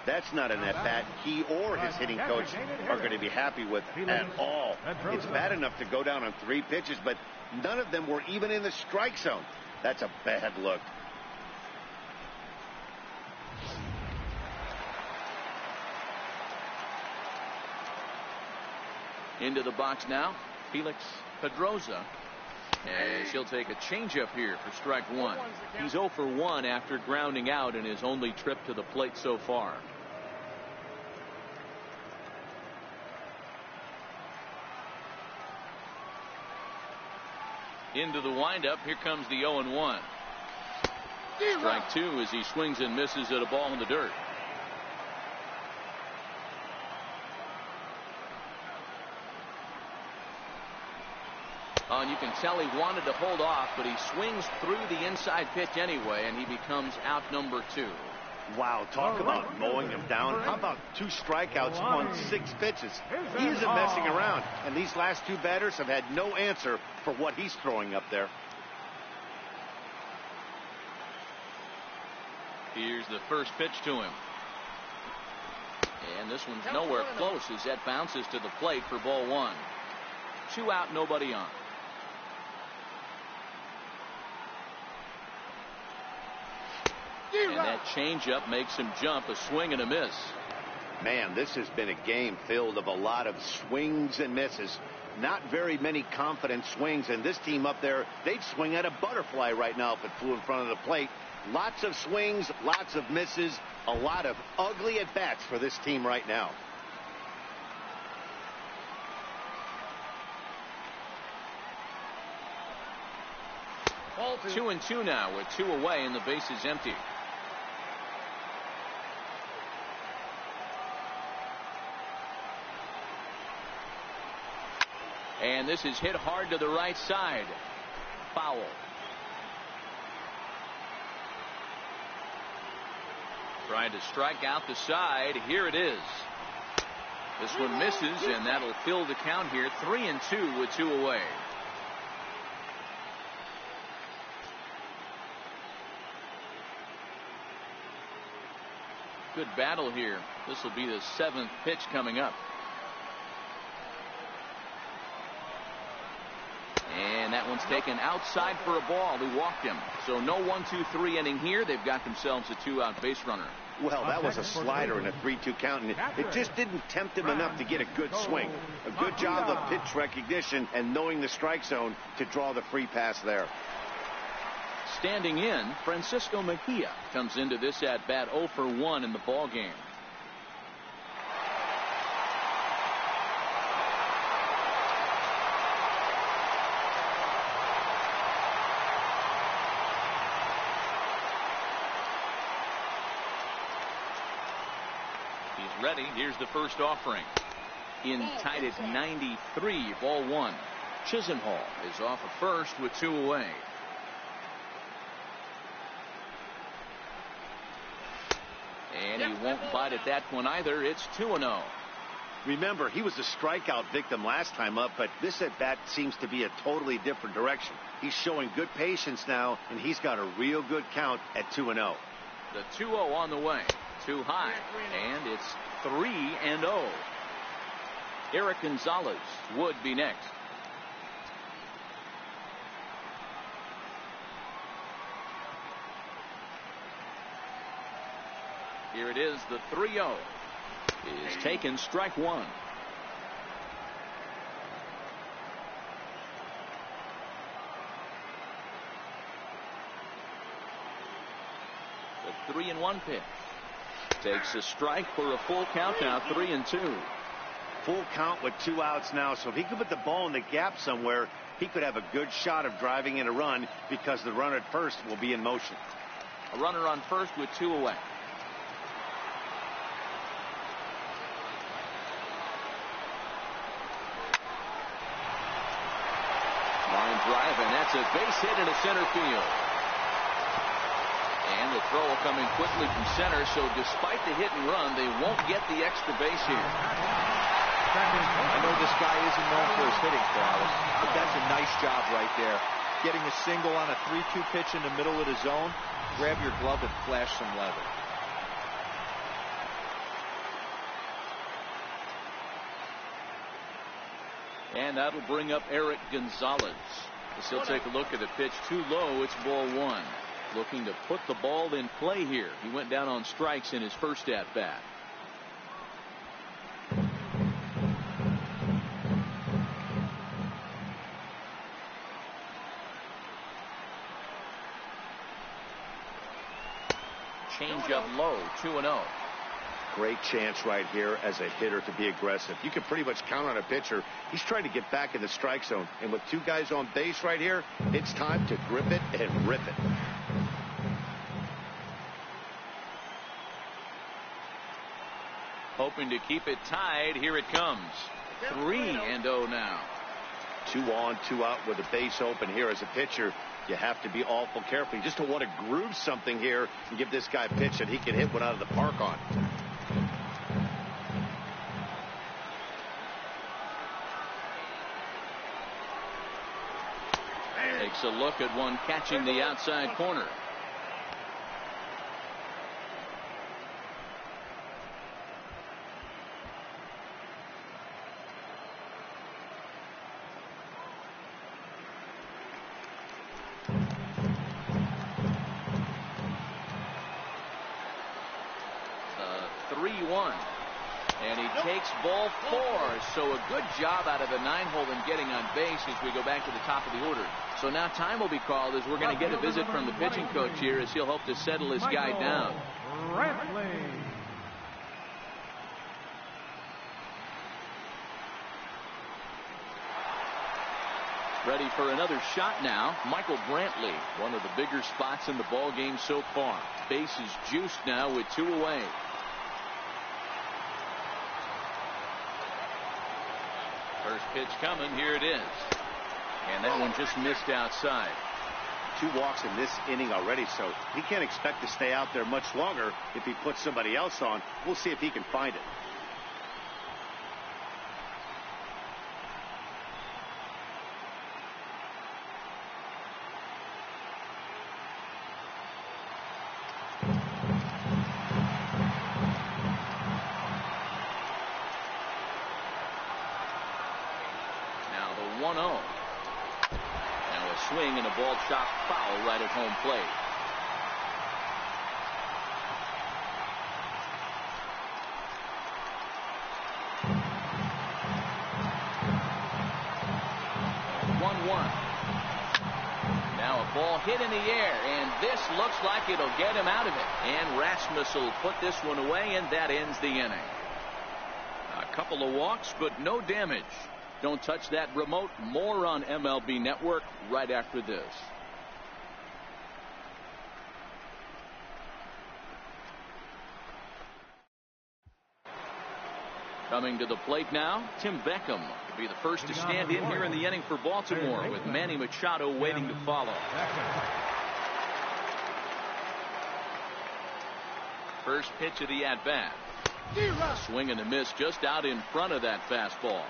[SPEAKER 4] That's not an at-bat he or his hitting coach are going to be happy with at all. It's bad enough to go down on 3 pitches, but none of them were even in the strike zone. That's a bad look.
[SPEAKER 2] Into the box now, Felix Pedroza. As he'll take a changeup here for strike 1. He's 0 for 1 after grounding out in his only trip to the plate so far. Into the windup. Here comes the 0-1. Strike 2 as he swings and misses at a ball in the dirt. And you can tell he wanted to hold off, but he swings through the inside pitch anyway, and he becomes out number 2.
[SPEAKER 4] Wow, talk about mowing him down. How about 2 strikeouts on 6 pitches? He isn't messing around, and these last 2 batters have had no answer for what he's throwing up there.
[SPEAKER 2] Here's the first pitch to him. And this one's nowhere close as that bounces to the plate for ball 1. 2 out, nobody on. And that changeup makes him jump, a swing and a miss.
[SPEAKER 4] Man, this has been a game filled of a lot of swings and misses. Not very many confident swings, and this team up there, they'd swing at a butterfly right now if it flew in front of the plate. Lots of swings, lots of misses, a lot of ugly at-bats for this team right now.
[SPEAKER 2] Ball 2-2 now with 2 away and the base is empty. And this is hit hard to the right side. Foul. Trying to strike out the side. Here it is. This one misses, and that'll fill the count here. 3-2 with 2 away. Good battle here. This will be the 7th pitch coming up. And that one's taken outside for a ball. He walked him. So no 1-2-3 inning here. They've got themselves a 2-out base runner.
[SPEAKER 4] Well, that was a slider in a 3-2 count, and it just didn't tempt him enough to get a good swing. A good job of pitch recognition and knowing the strike zone to draw the free pass there.
[SPEAKER 2] Standing in, Francisco Mejia comes into this at bat 0 for 1 in the ball game. He's ready. Here's the first offering. In tied at 93, ball 1. Chisenhall is off at first with 2 away. And he won't bite at that one either. It's 2-0.
[SPEAKER 4] Remember, he was a strikeout victim last time up, but this at bat seems to be a totally different direction. He's showing good patience now, and he's got a real good count at 2-0.
[SPEAKER 2] The 2-0 on the way. Too high, and it's 3-0. Eric Gonzalez would be next. Here it is. The 3-0 is taken. Strike 1. The 3-1 pitch. Takes a strike for a full count now. 3-2.
[SPEAKER 4] Full count with 2 outs now. So if he could put the ball in the gap somewhere, he could have a good shot of driving in a run because the runner at first will be in motion.
[SPEAKER 2] A runner on first with 2 away. Line drive, and that's a base hit into center field. And the throw coming quickly from center, so despite the hit and run, they won't get the extra base here.
[SPEAKER 3] I know this guy isn't known for his hitting prowess, but that's a nice job right there. Getting a single on a 3-2 pitch in the middle of the zone. Grab your glove and flash some leather.
[SPEAKER 2] And that'll bring up Eric Gonzalez. As he'll take a look at the pitch. Too low. It's ball 1. Looking to put the ball in play here. He went down on strikes in his first at bat. Change up low. 2-0.
[SPEAKER 4] Great chance right here as a hitter to be aggressive. You can pretty much count on a pitcher. He's trying to get back in the strike zone. And with 2 guys on base right here, it's time to grip it and rip it.
[SPEAKER 2] Hoping to keep it tied. Here it comes. 3-0 now.
[SPEAKER 4] 2 on, 2 out with a base open here as a pitcher. You have to be awful careful. You just don't want to groove something here and give this guy a pitch that he can hit one out of the park on.
[SPEAKER 2] Takes a look at one catching the outside corner. And he takes ball 4. So a good job out of the 9-hole in getting on base as we go back to the top of the order. So now time will be called as we're going to get a visit from the pitching coach here as he'll hope to settle his guy down. Ready for another shot now. Michael Brantley, one of the bigger spots in the ball game so far. Base is juiced now with 2 away. First pitch coming. Here it is. And that one just missed outside.
[SPEAKER 4] 2 walks in this inning already, so he can't expect to stay out there much longer if he puts somebody else on. We'll see if he can find it.
[SPEAKER 2] 1-0. Now a swing and a ball chopped foul right at home plate. Now a ball hit in the air, and this looks like it'll get him out of it. And Rasmus will put this one away, and that ends the inning. A couple of walks, but no damage. Don't touch that remote. More on MLB Network right after this. Coming to the plate now, Tim Beckham will be the first to stand in here in the inning for Baltimore, with Manny Machado waiting to follow. First pitch of the at-bat. Swing and a miss just out in front of that fastball.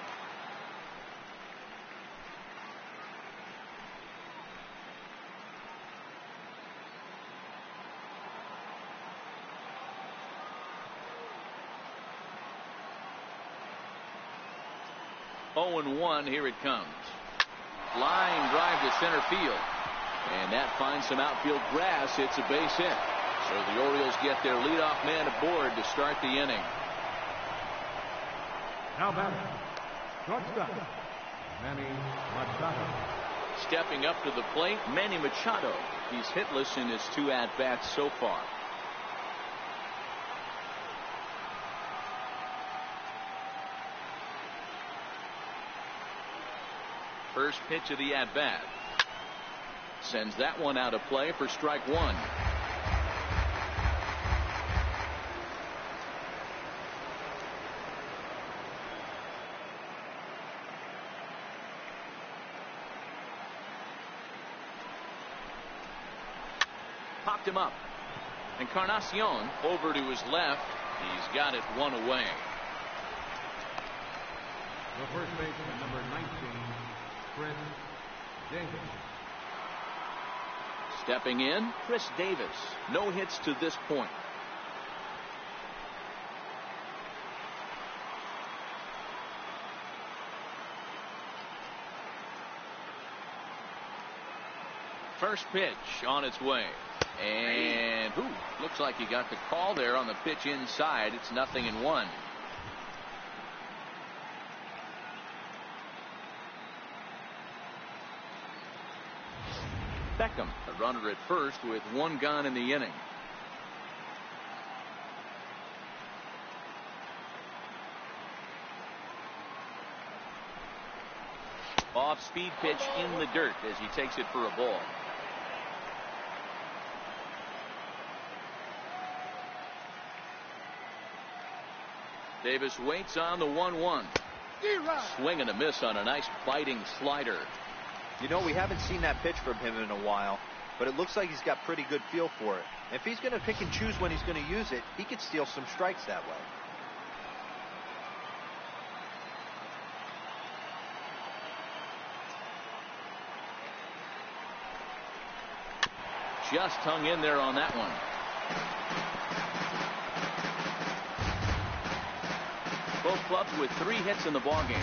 [SPEAKER 2] Oh, 0-1, here it comes. Line drive to center field. And that finds some outfield grass. It's a base hit. So the Orioles get their leadoff man aboard to start the inning.
[SPEAKER 1] Now batting, shortstop, Manny Machado.
[SPEAKER 2] Stepping up to the plate, Manny Machado. He's hitless in his 2 at-bats so far. First pitch of the at-bat. Sends that one out of play for strike 1. Popped him up. Encarnacion over to his left. He's got it 1 away.
[SPEAKER 1] The first baseman, number 19, Chris Davis.
[SPEAKER 2] Stepping in, Chris Davis. No hits to this point. First pitch on its way. And looks like he got the call there on the pitch inside. It's 0-1. Beckham, the runner at first with 1 gone in the inning. Off-speed pitch in the dirt as he takes it for a ball. Davis waits on the 1-1. Swing and a miss on a nice biting slider.
[SPEAKER 3] You know, we haven't seen that pitch from him in a while, but it looks like he's got pretty good feel for it. If he's going to pick and choose when he's going to use it, he could steal some strikes that way.
[SPEAKER 2] Just hung in there on that one. Both clubs with 3 hits in the ballgame.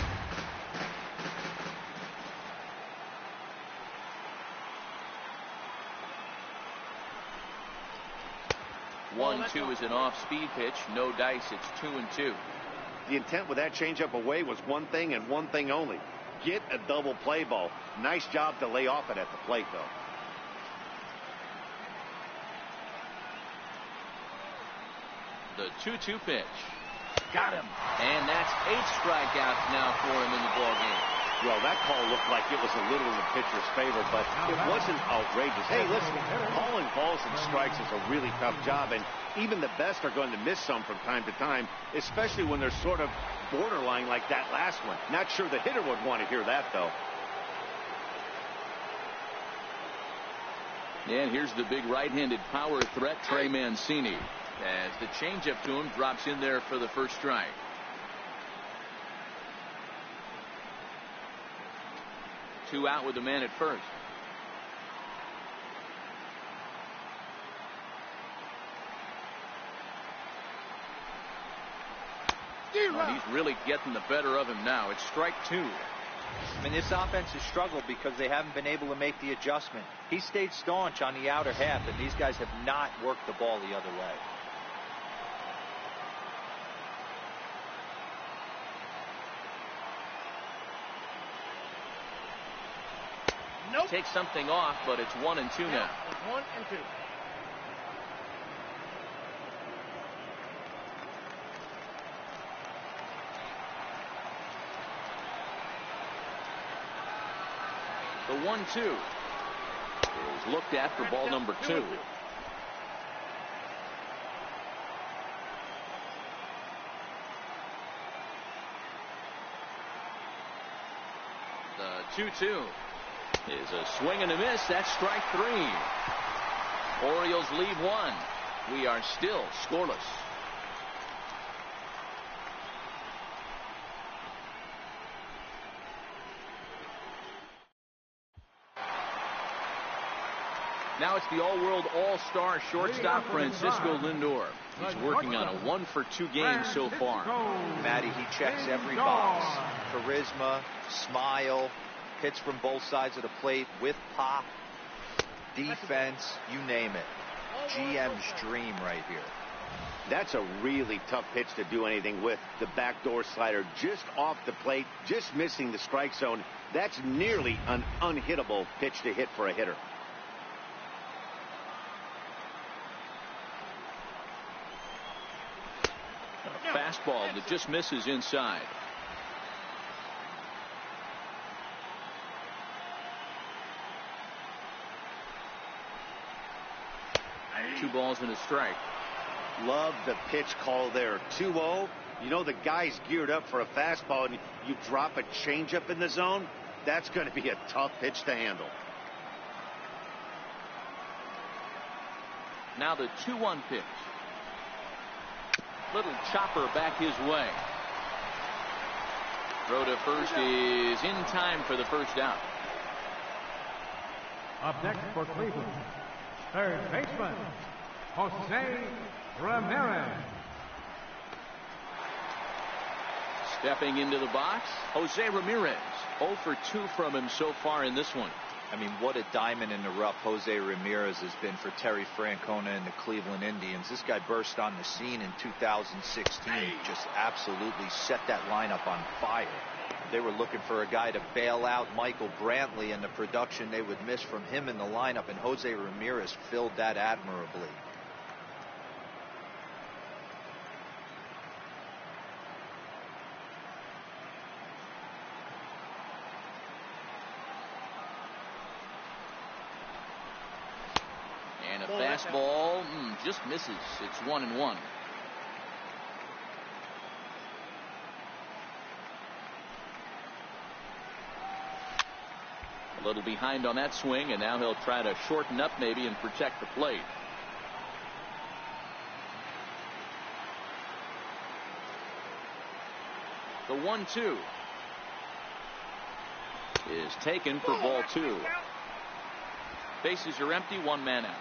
[SPEAKER 2] 1-2 is an off-speed pitch. No dice. It's 2-2.
[SPEAKER 4] The intent with that changeup away was one thing and one thing only. Get a double play ball. Nice job to lay off it at the plate, though.
[SPEAKER 2] The 2-2 pitch. Got him. And that's 8 strikeouts now for him in the ballgame.
[SPEAKER 4] Well, that call looked like it was a little in the pitcher's favor, but it wasn't outrageous. Hey, listen, calling balls and strikes is a really tough job, and even the best are going to miss some from time to time, especially when they're sort of borderline like that last one. Not sure the hitter would want to hear that, though.
[SPEAKER 2] And here's the big right-handed power threat, Trey Mancini, as the changeup to him drops in there for the first strike. Two out with the man at first. Oh, he's really getting the better of him now. It's strike 2.
[SPEAKER 3] I mean, this offense has struggled because they haven't been able to make the adjustment. He stayed staunch on the outer half, and these guys have not worked the ball the other way.
[SPEAKER 2] Nope. Take something off, but it's 1-2 now.
[SPEAKER 5] It's 1-2.
[SPEAKER 2] The 1-2 is looked at for ball number 2. The 2-2 is a swing and a miss. That's strike 3. Orioles leave 1. We are still scoreless. Now it's the all-world all-star shortstop Francisco Lindor. He's working on a 1-for-2 game so far.
[SPEAKER 3] Matty, he checks every box. Charisma, smile, hits from both sides of the plate with pop, defense, you name it. GM's dream right here.
[SPEAKER 4] That's a really tough pitch to do anything with. The backdoor slider just off the plate, just missing the strike zone. That's nearly an unhittable pitch to hit for a hitter.
[SPEAKER 2] Fastball that just misses inside. Two balls and a strike.
[SPEAKER 4] Love the pitch call there. 2-0. You know the guy's geared up for a fastball, and you drop a changeup in the zone. That's going to be a tough pitch to handle.
[SPEAKER 2] Now the 2-1 pitch. Little chopper back his way. Throw to first is in time for the first out.
[SPEAKER 1] Up next for Cleveland, third baseman, Jose Ramirez.
[SPEAKER 2] Stepping into the box, Jose Ramirez. 0 for 2 from him so far in this one.
[SPEAKER 3] I mean, what a diamond in the rough Jose Ramirez has been for Terry Francona and the Cleveland Indians. This guy burst on the scene in 2016, just absolutely set that lineup on fire. They were looking for a guy to bail out Michael Brantley and the production they would miss from him in the lineup, and Jose Ramirez filled that admirably.
[SPEAKER 2] And a fastball just misses. It's 1-1. A little behind on that swing, and now he'll try to shorten up maybe and protect the plate. The 1-2 is taken for ball 2. Bases are empty, 1 man out.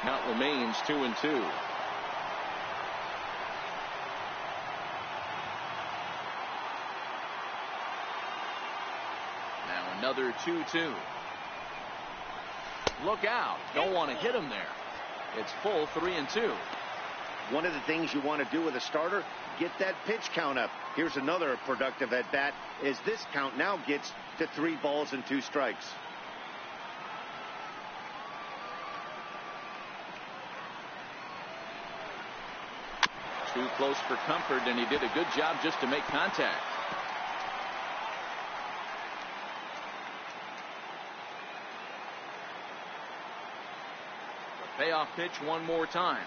[SPEAKER 2] Count remains 2-2. Now another 2-2. Look out. Don't want to hit him there. It's full 3-2.
[SPEAKER 4] One of the things you want to do with a starter, get that pitch count up. Here's another productive at bat as this count now gets to 3 balls and 2 strikes.
[SPEAKER 2] Too close for comfort, and he did a good job just to make contact. The payoff pitch one more time.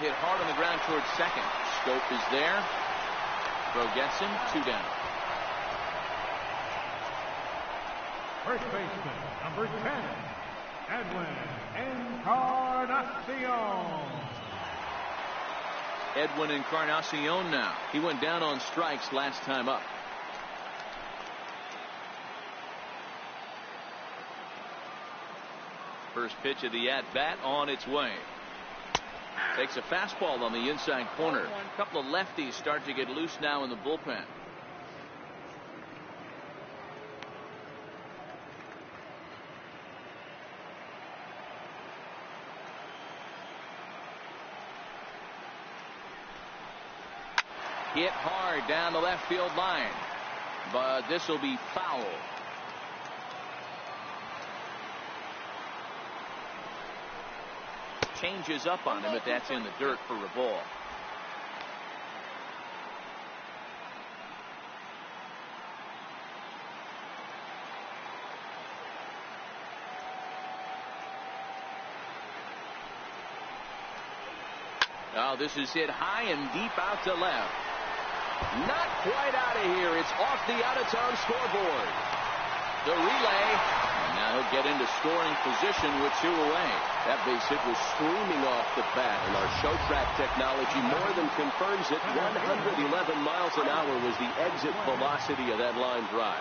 [SPEAKER 2] Hit hard on the ground towards second. Scope is there. Throw gets him. 2 down.
[SPEAKER 1] First baseman, number 10, Edwin Encarnacion.
[SPEAKER 2] Edwin Encarnacion now. He went down on strikes last time up. First pitch of the at-bat on its way. Takes a fastball on the inside corner. A couple of lefties start to get loose now in the bullpen. Hit hard down the left field line, but this will be foul. Changes up on him, but that's in the dirt for a ball. Now this is hit high and deep out to left. Not quite out of here. It's off the out-of-town scoreboard. The relay. And now he'll get into scoring position with 2 away.
[SPEAKER 5] That base hit was streaming off the bat, and our show track technology more than confirms it. 111 miles an hour was the exit velocity of that line drive.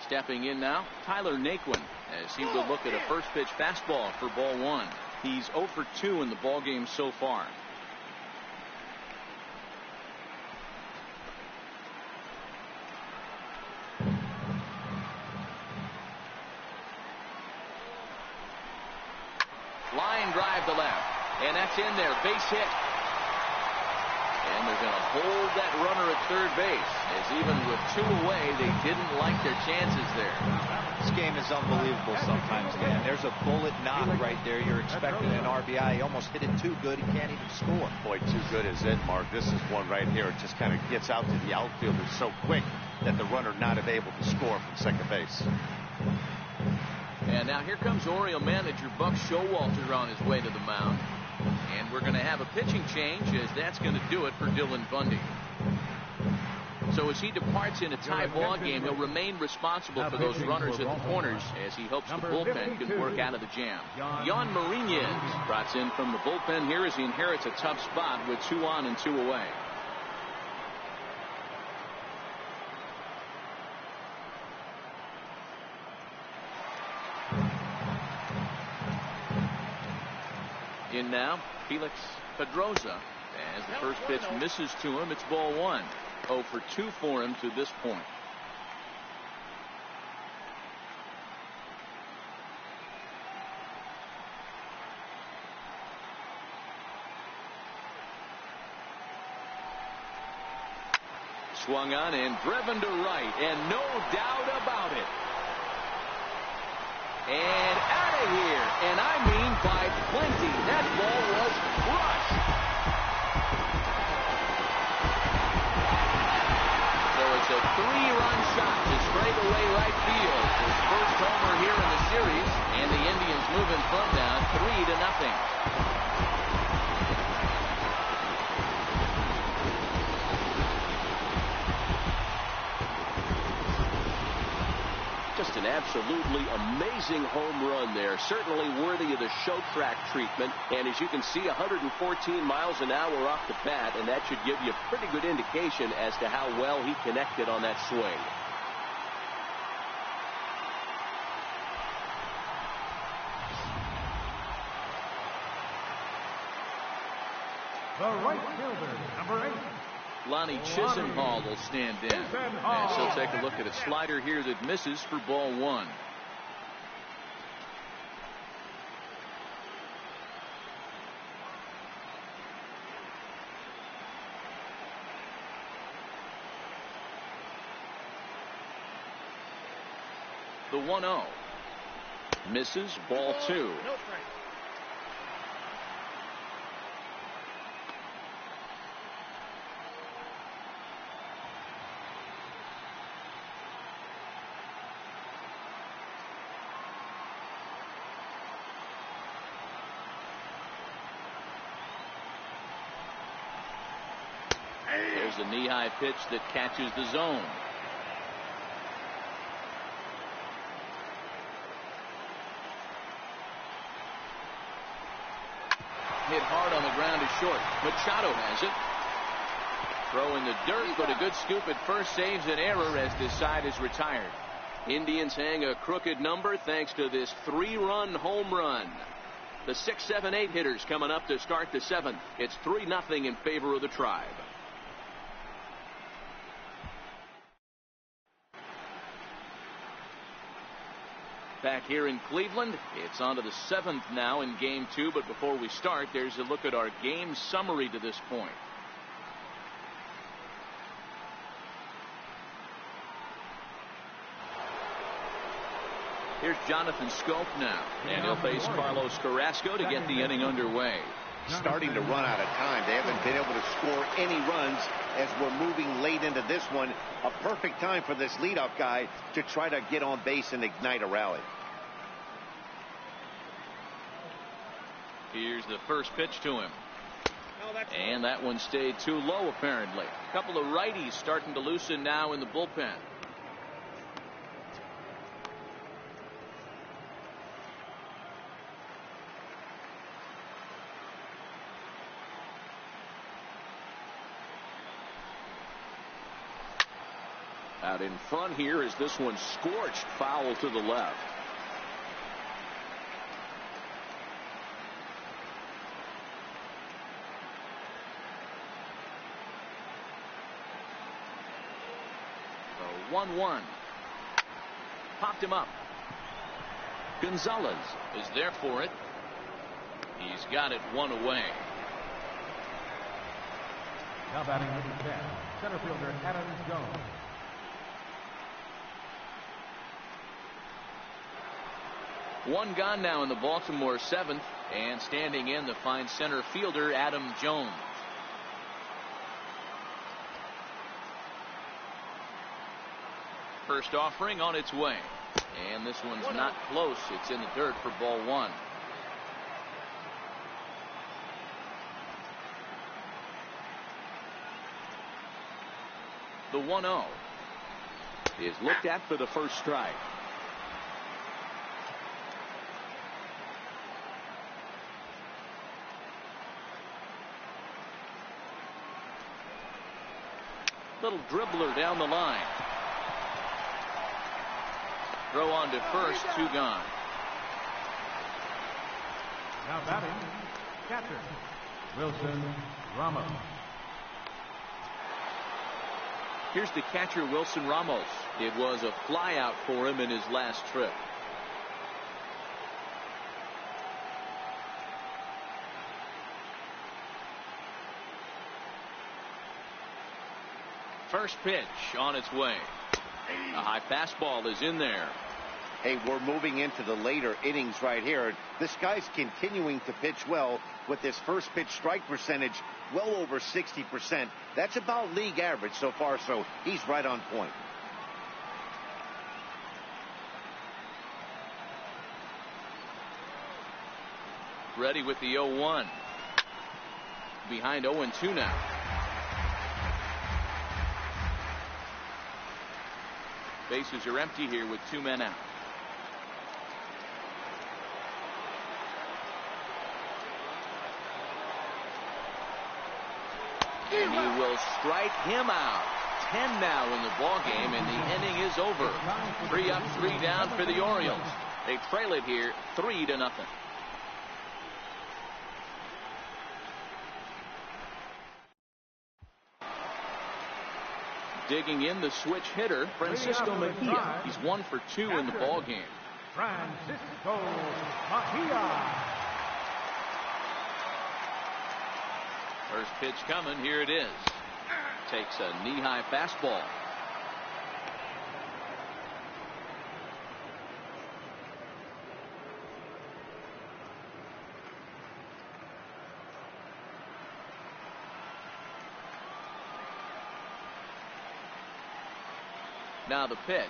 [SPEAKER 2] Stepping in now, Tyler Naquin, as he would look at a first pitch fastball for ball 1. He's 0 for 2 in the ball game so far. Line drive to left, and that's in there. Base hit. And they're going to hold that runner at third base, as even with 2 away, they didn't like their chances there.
[SPEAKER 3] This game is unbelievable sometimes, Dan. There's a bullet knock right there. You're expecting an RBI. He almost hit it too good. He can't even score.
[SPEAKER 4] Boy, too good is it, Mark. This is one right here. It just kind of gets out to the outfielder so quick that the runner not able to score from second base.
[SPEAKER 2] And now here comes Oriole manager Buck Showalter on his way to the mound. And we're going to have a pitching change, as that's going to do it for Dylan Bundy. So as he departs in a tie ball game, he'll remain responsible for those runners at the corners, as he hopes the bullpen can work out of the jam. Jan Marinez trots in from the bullpen here as he inherits a tough spot with 2 on and 2 away. In now, Felix Pedroza, as the first pitch misses to him. It's ball 1. 0 for 2 for him to this point. Swung on and driven to right, and no doubt about it. And out of here, and I mean by plenty. That ball was crushed. So it's a 3-run shot to straightaway right field. His first homer here in the series, and the Indians moving from down 3-0.
[SPEAKER 5] Just an absolutely amazing home run there. Certainly worthy of the show track treatment. And as you can see, 114 miles an hour off the bat, and that should give you a pretty good indication as to how well he connected on that swing.
[SPEAKER 1] The right fielder, number 8.
[SPEAKER 2] Lonnie Chisenhall will stand in. And she'll take a look at a slider here that misses for ball 1. The 1-0 misses, ball 2. a knee-high pitch that catches the zone. Hit hard on the ground is short. Machado has it. Throw in the dirt, but a good scoop at first saves an error as this side is retired. Indians hang a crooked number thanks to this 3-run home run. The 6, 7, 8 hitters coming up to start the 7th. It's 3-0 in favor of the Tribe. Back here in Cleveland, it's on to the 7th now in Game 2. But before we start, there's a look at our game summary to this point. Here's Jonathan Scope now, and he'll face Carlos Carrasco to get the inning underway.
[SPEAKER 4] Starting to run out of time. They haven't been able to score any runs as we're moving late into this one. A perfect time for this leadoff guy to try to get on base and ignite a rally.
[SPEAKER 2] Here's the first pitch to him. And that one stayed too low, apparently. A couple of righties starting to loosen now in the bullpen.
[SPEAKER 5] Out in front here is this one scorched foul to the left.
[SPEAKER 2] The 1-1. Popped him up. Gonzalez is there for it. He's got it one away.
[SPEAKER 1] Now batting with the 10, center fielder Adam Jones.
[SPEAKER 2] One gone now in the Baltimore 7th, and standing in the fine center fielder Adam Jones. First offering on its way, and this one's not close. It's in the dirt for ball 1. The 1-0
[SPEAKER 5] is looked at for the first strike.
[SPEAKER 2] Little dribbler down the line. Throw on to first, 2 gone.
[SPEAKER 1] Now batting, catcher Wilson Ramos.
[SPEAKER 2] Here's the catcher, Wilson Ramos. It was a flyout for him in his last trip. First pitch on its way. A high fastball is in there.
[SPEAKER 4] Hey, we're moving into the later innings right here. This guy's continuing to pitch well with this first pitch strike percentage well over 60%. That's about league average so far, so he's right on point.
[SPEAKER 2] Ready with the 0-1. Behind 0-2 now. Bases are empty here with 2 men out. And he will strike him out. 10 now in the ball game, and the inning is over. 3 up, 3 down for the Orioles. They trail it here 3-0. Digging in the switch hitter, Francisco Mejia. He's 1 for 2 in the ball game.
[SPEAKER 1] Francisco Mejia.
[SPEAKER 2] First pitch coming. Here it is. Takes a knee-high fastball. Now the pitch.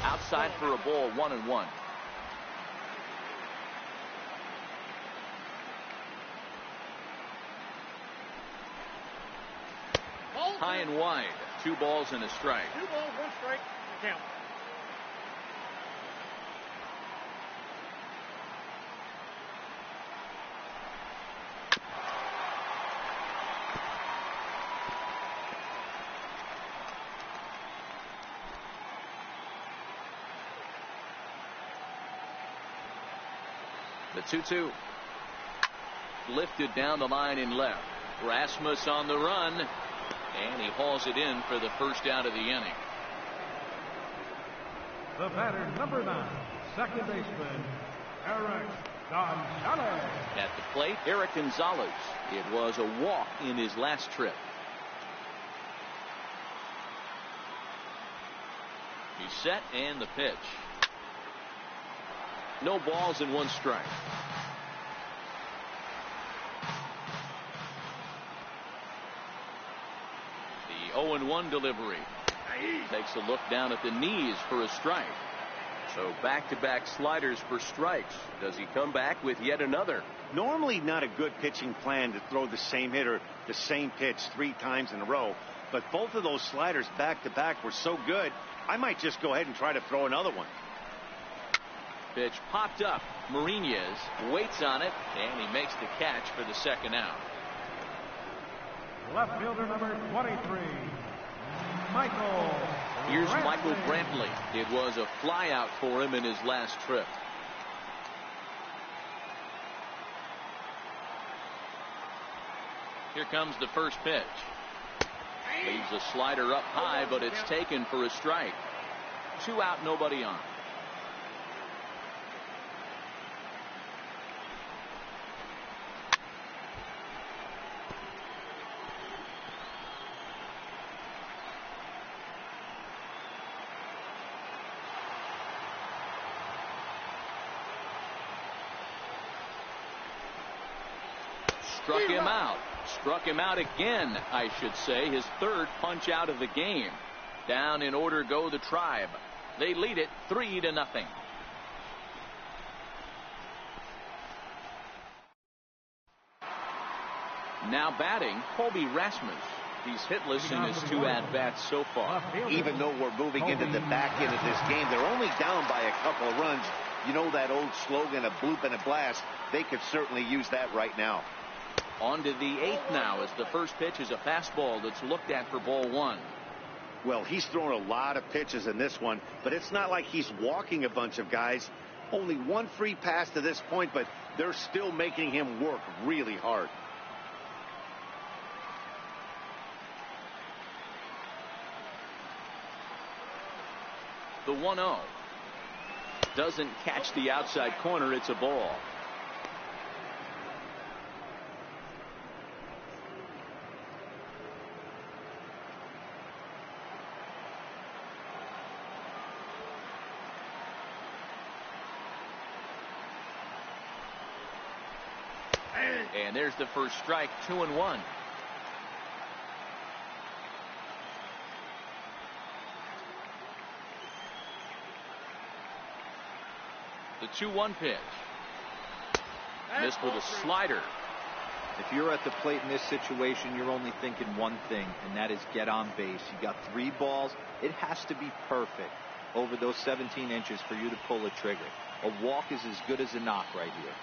[SPEAKER 2] Outside for a ball, 1-1. high and wide. 2 balls and a strike.
[SPEAKER 6] 2 balls, 1 strike. Count.
[SPEAKER 2] The 2-2. Lifted down the line in left. Rasmus on the run, and he hauls it in for the first out of the inning.
[SPEAKER 1] The batter, number 9, second baseman, Eric Gonzalez.
[SPEAKER 2] At the plate, Eric Gonzalez. It was a walk in his last trip. He's set, and the pitch. No balls and 1 strike. The 0-1 delivery. Takes a look down at the knees for a strike. So back-to-back sliders for strikes. Does he come back with yet another?
[SPEAKER 4] Normally not a good pitching plan to throw the same hitter the same pitch 3 times in a row, but both of those sliders back-to-back were so good, I might just go ahead and try to throw another one.
[SPEAKER 2] Pitch popped up. Mariñez waits on it, and he makes the catch for the second out.
[SPEAKER 1] Left fielder number 23, Michael.
[SPEAKER 2] Here's Michael Brantley. It was a flyout for him in his last trip. Here comes the first pitch. Leaves a slider up high, but it's taken for a strike. 2 out, nobody on. Struck him out. Struck him out again, I should say. His 3rd punch out of the game. Down in order go the Tribe. They lead it 3-0. Now batting, Colby Rasmus. He's hitless in his 2 at-bats so far.
[SPEAKER 4] Even though we're moving into the back end of this game, they're only down by a couple of runs. You know that old slogan, a bloop and a blast. They could certainly use that right now.
[SPEAKER 2] On to the 8th now, as the first pitch is a fastball that's looked at for ball 1.
[SPEAKER 4] Well, he's thrown a lot of pitches in this one, but it's not like he's walking a bunch of guys. Only 1 free pass to this point, but they're still making him work really hard.
[SPEAKER 2] The 1-0. Doesn't catch the outside corner. It's a ball. And there's the first strike. 2-1. The 2-1 pitch. Missed with a slider.
[SPEAKER 3] If you're at the plate in this situation, you're only thinking one thing, and that is get on base. You got 3 balls. It has to be perfect over those 17 inches for you to pull a trigger. A walk is as good as a knock right here.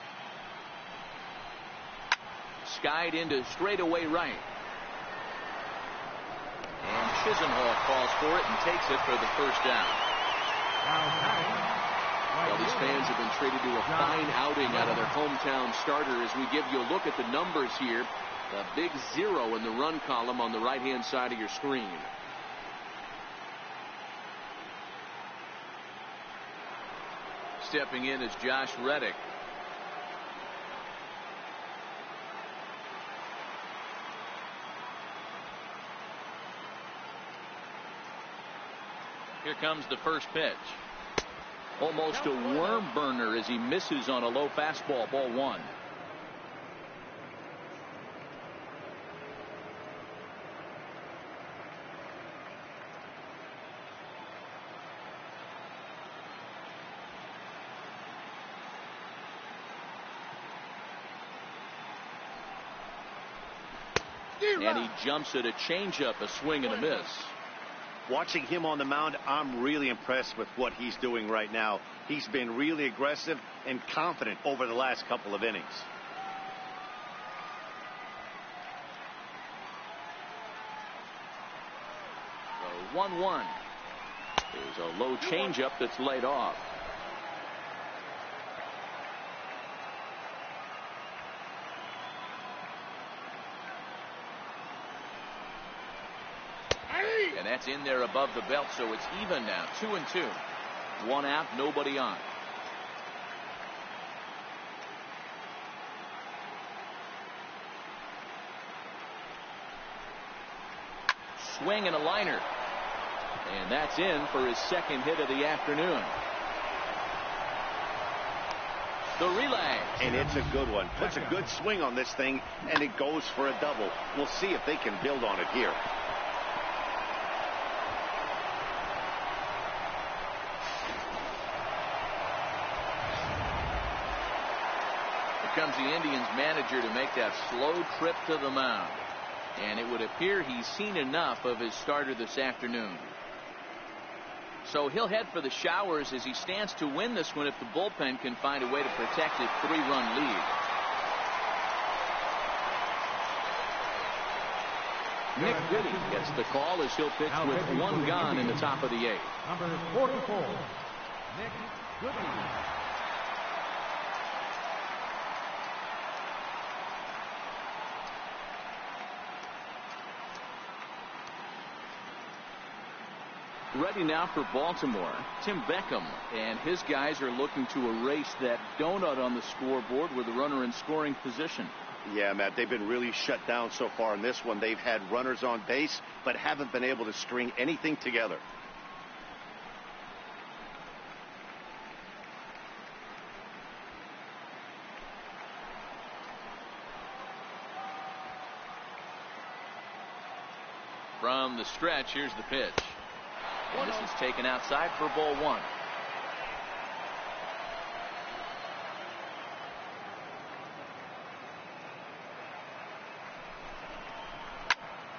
[SPEAKER 2] Skied into straightaway right. And Chisenhall calls for it and takes it for the first down. Well, these fans have been treated to a fine outing out of their hometown starter as we give you a look at the numbers here. The big 0 in the run column on the right-hand side of your screen. Stepping in is Josh Reddick. Here comes the first pitch. Almost a worm burner as he misses on a low fastball. Ball 1. And he jumps at a changeup, a swing and a miss.
[SPEAKER 4] Watching him on the mound, I'm really impressed with what he's doing right now. He's been really aggressive and confident over the last couple of innings.
[SPEAKER 2] The 1-1 is a low changeup that's laid off. And that's in there above the belt, so it's even now. 2-2. One out, nobody on. Swing and a liner. And that's in for his second hit of the afternoon. The relay.
[SPEAKER 4] And it's a good one. Puts a good swing on this thing, and it goes for a double. We'll see if they can build on it here.
[SPEAKER 2] Comes the Indians manager to make that slow trip to the mound, and it would appear he's seen enough of his starter this afternoon. So he'll head for the showers as he stands to win this one if the bullpen can find a way to protect its 3-run lead. Nick Goody gets the call as he'll pitch with one gone in the top of the 8th.
[SPEAKER 1] Number 44, Nick Goody.
[SPEAKER 2] Ready now for Baltimore. Tim Beckham and his guys are looking to erase that donut on the scoreboard with a runner in scoring position.
[SPEAKER 4] Yeah, Matt, they've been really shut down so far in this one. They've had runners on base, but haven't been able to string anything together.
[SPEAKER 2] From the stretch, here's the pitch. And this is taken outside for ball 1.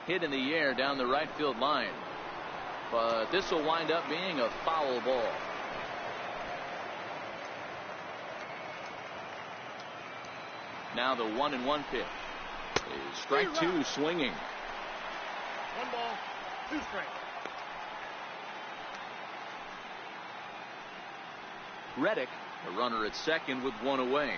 [SPEAKER 2] Hit in the air down the right field line. But this will wind up being a foul ball. Now the 1-1 pitch is strike 2 swinging.
[SPEAKER 6] 1 ball, 2 strikes.
[SPEAKER 2] Reddick, a runner at second with 1 away.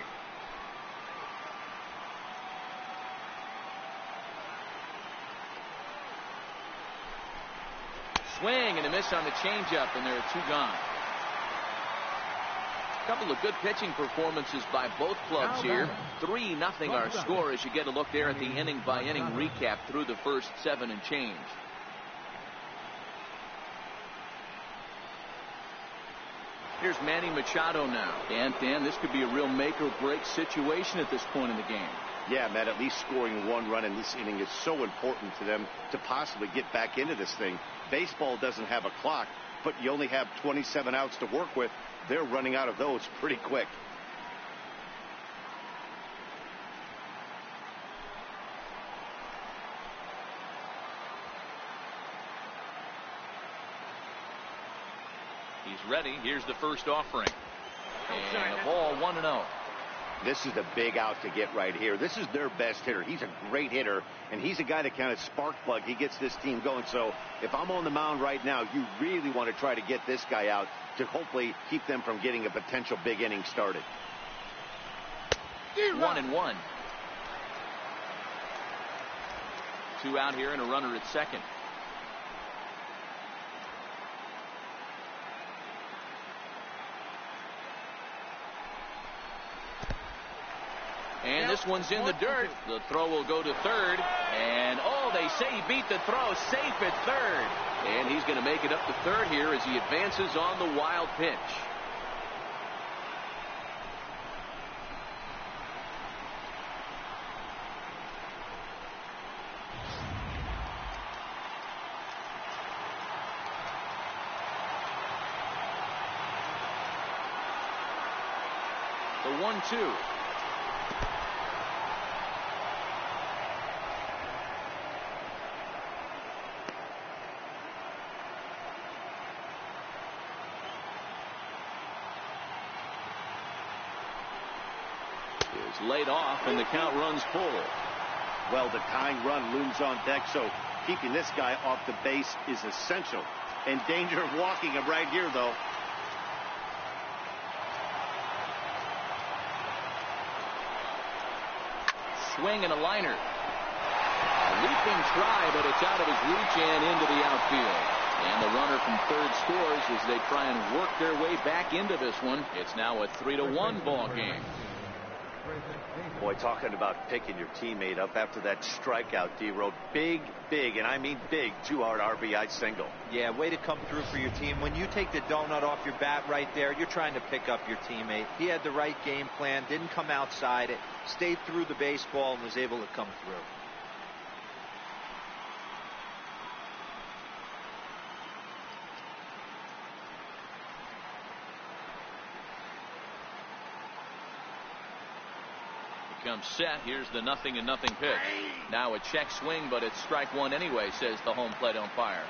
[SPEAKER 2] Swing and a miss on the changeup, and there are 2 gone. A couple of good pitching performances by both clubs here. 3-0 our score as you get a look there at the inning-by-inning recap through the first 7 and change. Here's Manny Machado now. And Dan, this could be a real make-or-break situation at this point in the game.
[SPEAKER 4] Yeah, Matt, at least scoring 1 run in this inning is so important to them to possibly get back into this thing. Baseball doesn't have a clock, but you only have 27 outs to work with. They're running out of those pretty quick.
[SPEAKER 2] He's ready. Here's the first offering. And a ball 1-0.
[SPEAKER 4] This is the big out to get right here. This is their best hitter. He's a great hitter, and he's a guy that kind of spark plug. He gets this team going. So if I'm on the mound right now, you really want to try to get this guy out to hopefully keep them from getting a potential big inning started.
[SPEAKER 2] 1-1. 2 out here and a runner at second. And this one's in the dirt. The throw will go to third. And, oh, they say he beat the throw. Safe at third. And he's going to make it up to third here as he advances on the wild pitch. The 1-2. laid off, and the count runs full.
[SPEAKER 4] Well, the tying run looms on deck, so keeping this guy off the base is essential. In danger of walking him right here, though.
[SPEAKER 2] Swing and a liner. A leaping try, but it's out of his reach and into the outfield. And the runner from third scores as they try and work their way back into this one. It's now a 3-1 ball game.
[SPEAKER 4] Boy, talking about picking your teammate up after that strikeout, D-Road. Big, and I mean big, 2-hard RBI single.
[SPEAKER 3] Yeah, way to come through for your team. When you take the donut off your bat right there, you're trying to pick up your teammate. He had the right game plan, didn't come outside it, stayed through the baseball, and was able to come through.
[SPEAKER 2] Comes set. Here's the 0-0 pitch. Now a check swing, but it's strike one anyway, says the home plate umpire.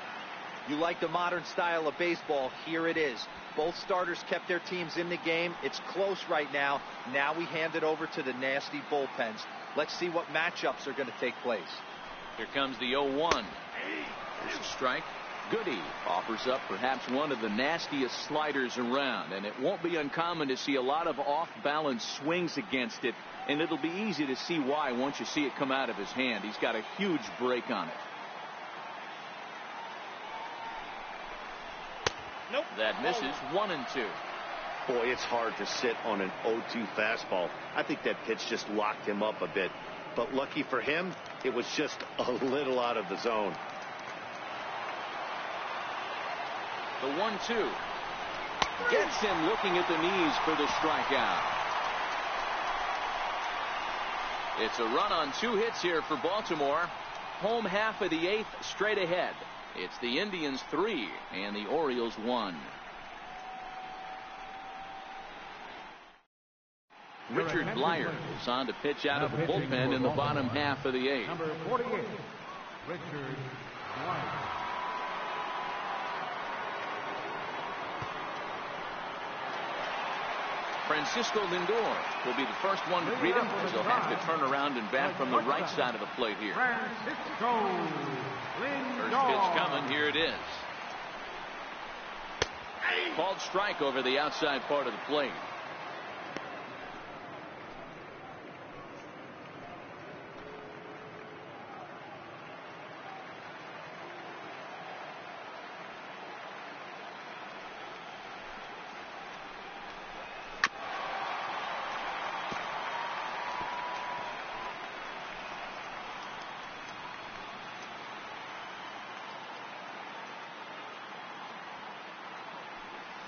[SPEAKER 3] You like the modern style of baseball. Here it is. Both starters kept their teams in the game. It's close right now. Now we hand it over to the nasty bullpens. Let's see what matchups are going to take place.
[SPEAKER 2] Here comes the 0-1. There's a strike. Goody offers up perhaps one of the nastiest sliders around, and it won't be uncommon to see a lot of off-balance swings against it, and it'll be easy to see why once you see it come out of his hand. He's got a huge break on it.
[SPEAKER 6] Nope.
[SPEAKER 2] That misses. 1-2.
[SPEAKER 4] Boy, it's hard to sit on an 0-2 fastball. I think that pitch just locked him up a bit, but lucky for him, it was just a little out of the zone.
[SPEAKER 2] The 1-2 gets him looking at the knees for the strikeout. It's a run on 2 hits here for Baltimore. Home half of the 8th straight ahead. It's the Indians 3 and the Orioles 1. Richard Blyer is on to pitch out of the bullpen in the bottom half of the 8th.
[SPEAKER 1] Number 48, Richard Blyer.
[SPEAKER 2] Francisco Lindor will be the first one to greet him, as he'll have to turn around and bat from the right side of the plate here.
[SPEAKER 1] Francisco Lindor.
[SPEAKER 2] First pitch coming. Here it is. Called strike over the outside part of the plate.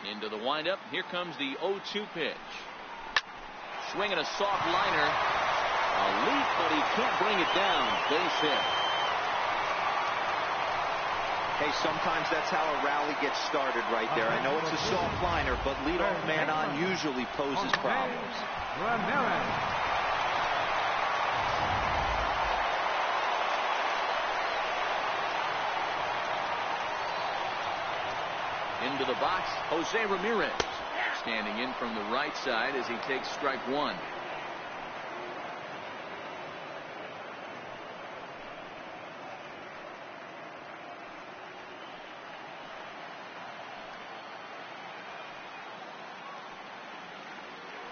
[SPEAKER 2] Into the windup. Here comes the 0-2 pitch. Swinging a soft liner. A leap, but he can't bring it down. Base hit.
[SPEAKER 3] Hey, sometimes that's how a rally gets started right there. I know it's a soft liner, but leadoff man on usually poses problems.
[SPEAKER 1] Ramirez.
[SPEAKER 2] Into the box, Jose Ramirez, standing in from the right side as he takes strike one.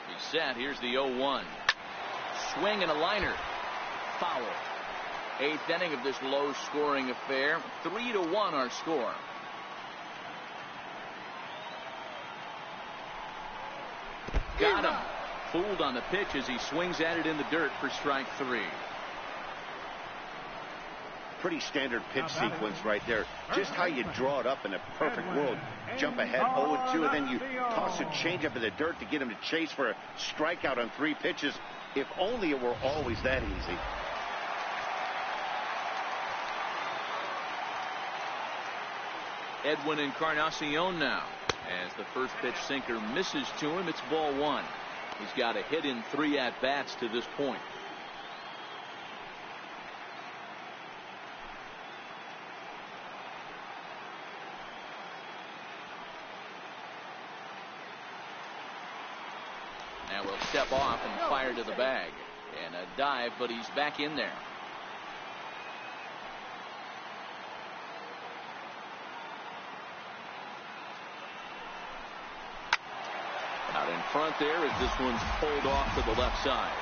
[SPEAKER 2] He's set. Here's the 0-1. Swing and a liner. Foul. 8th inning of this low-scoring affair. 3-1 our score. Got him. Fooled on the pitch as he swings at it in the dirt for strike 3.
[SPEAKER 4] Pretty standard pitch sequence right there. Just how you draw it up in a perfect world. Jump ahead 0-2, and then you toss a changeup in the dirt to get him to chase for a strikeout on 3 pitches. If only it were always that easy.
[SPEAKER 2] Edwin Encarnacion now. As the first pitch sinker misses to him, it's ball 1. He's got a hit in 3 at-bats to this point. Now we'll step off and fire to the bag. And a dive, but he's back in there. Out in front there as this one's pulled off to the left side.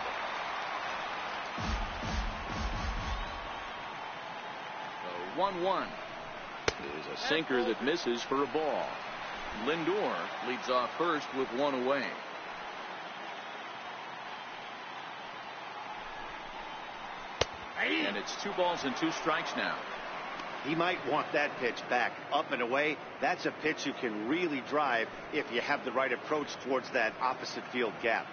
[SPEAKER 2] The 1-1 is a sinker that misses for a ball. Lindor leads off first with one away. And it's 2 balls and 2 strikes now.
[SPEAKER 4] He might want that pitch back, up and away. That's a pitch you can really drive if you have the right approach towards that opposite field gap.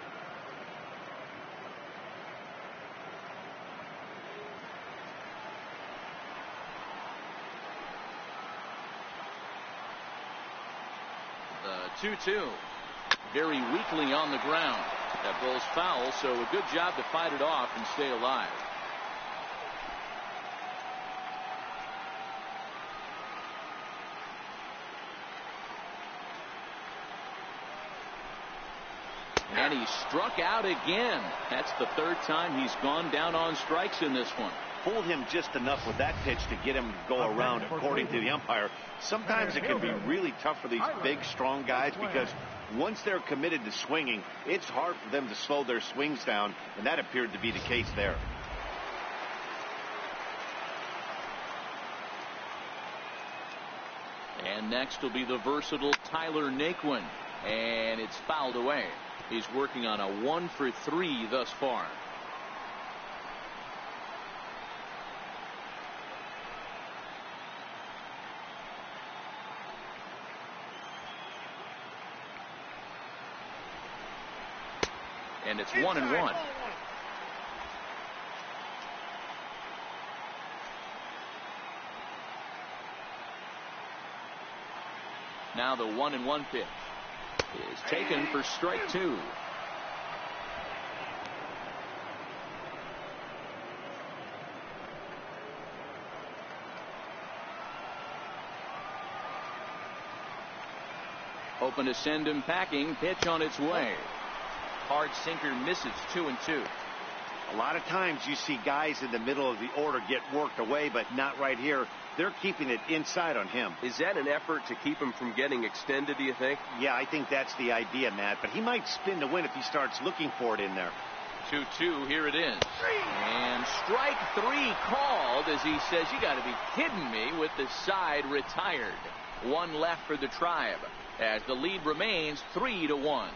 [SPEAKER 2] The 2-2. Very weakly on the ground. That ball's foul, so a good job to fight it off and stay alive. And he struck out again. That's the 3rd time he's gone down on strikes in this one.
[SPEAKER 4] Fooled him just enough with that pitch to get him to go around, according to the umpire. Sometimes it can be really tough for these big, strong guys because once they're committed to swinging, it's hard for them to slow their swings down, and that appeared to be the case there.
[SPEAKER 2] And next will be the versatile Tyler Naquin, and it's fouled away. He's working on a 1 for 3 thus far. And it's 1-1. Now the 1-1 pitch is taken for strike 2. Hoping to send him packing. Pitch on its way. Hard sinker misses. 2-2.
[SPEAKER 4] A lot of times you see guys in the middle of the order get worked away, but not right here. They're keeping it inside on him.
[SPEAKER 5] Is that an effort to keep him from getting extended, do you think?
[SPEAKER 4] Yeah, I think that's the idea, Matt. But he might spin to win if he starts looking for it in there.
[SPEAKER 2] 2-2. Here it is. And strike 3 called as he says, you got to be kidding me, with the side retired. 1 left for the Tribe as the lead remains 3-1.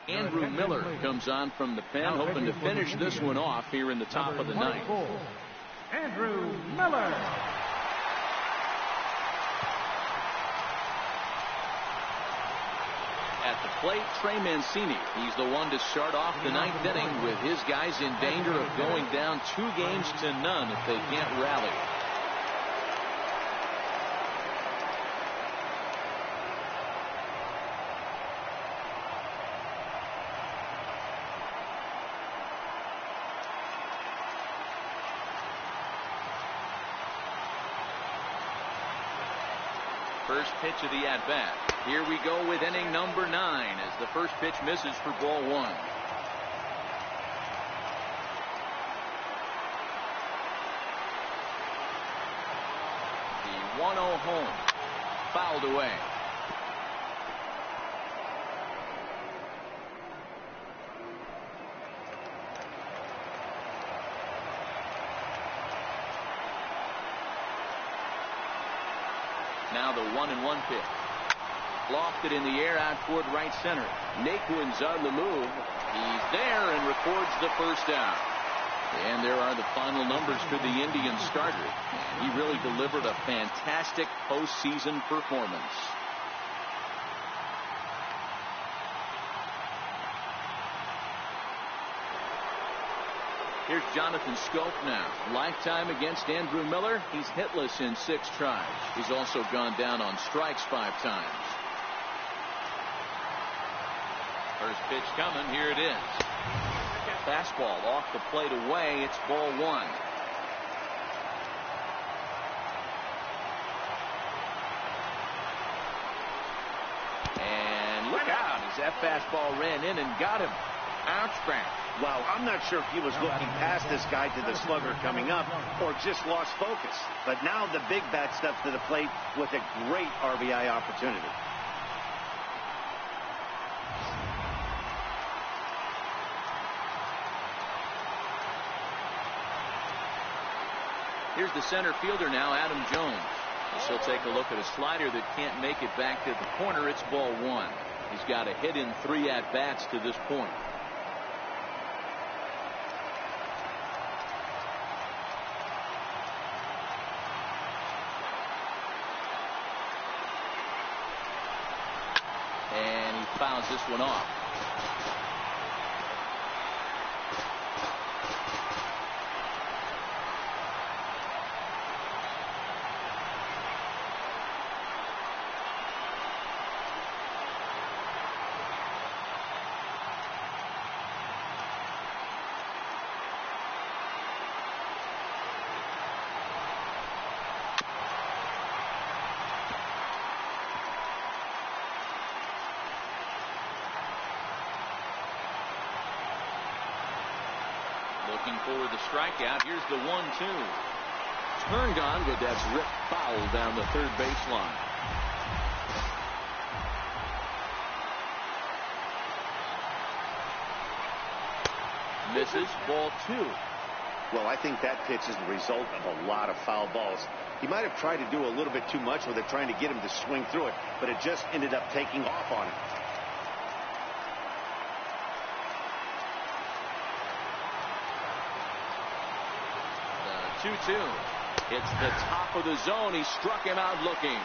[SPEAKER 2] Andrew Miller comes on from the pen, hoping to finish this one off here in the top of the 9th.
[SPEAKER 1] Andrew Miller.
[SPEAKER 2] At the plate, Trey Mancini. He's the one to start off the 9th inning with his guys in danger of going down 2 games to none if they can't rally. First pitch of the at-bat. Here we go with inning number 9 as the first pitch misses for ball 1. The 1-0 home. Fouled away. Now the 1-1 pitch. Lofted in the air out toward right center. Naquin's on the move. He's there and records the first out. And there are the final numbers for the Indians starter. He really delivered a fantastic postseason performance. Here's Jonathan Scope now. Lifetime against Andrew Miller. He's hitless in 6 tries. He's also gone down on strikes 5 times. First pitch coming. Here it is. Fastball off the plate away. It's ball 1. And look out. He's That fastball ran in and got him. Ouch back.
[SPEAKER 4] Well, I'm not sure if he was looking past this guy to the slugger coming up or just lost focus. But now the big bat steps to the plate with a great RBI opportunity.
[SPEAKER 2] Here's the center fielder now, Adam Jones. He'll take a look at a slider that can't make it back to the corner. It's ball one. He's got a hit in 3 at-bats to this point. And he fouls this one off. Looking for the strikeout. Here's the 1-2. Turned on, but that's ripped foul down the third baseline. Misses. Ball 2.
[SPEAKER 4] Well, I think that pitch is the result of a lot of foul balls. He might have tried to do a little bit too much with it, trying to get him to swing through it, but it just ended up taking off on him.
[SPEAKER 2] 2-2. It's the top of the zone. He struck him out looking.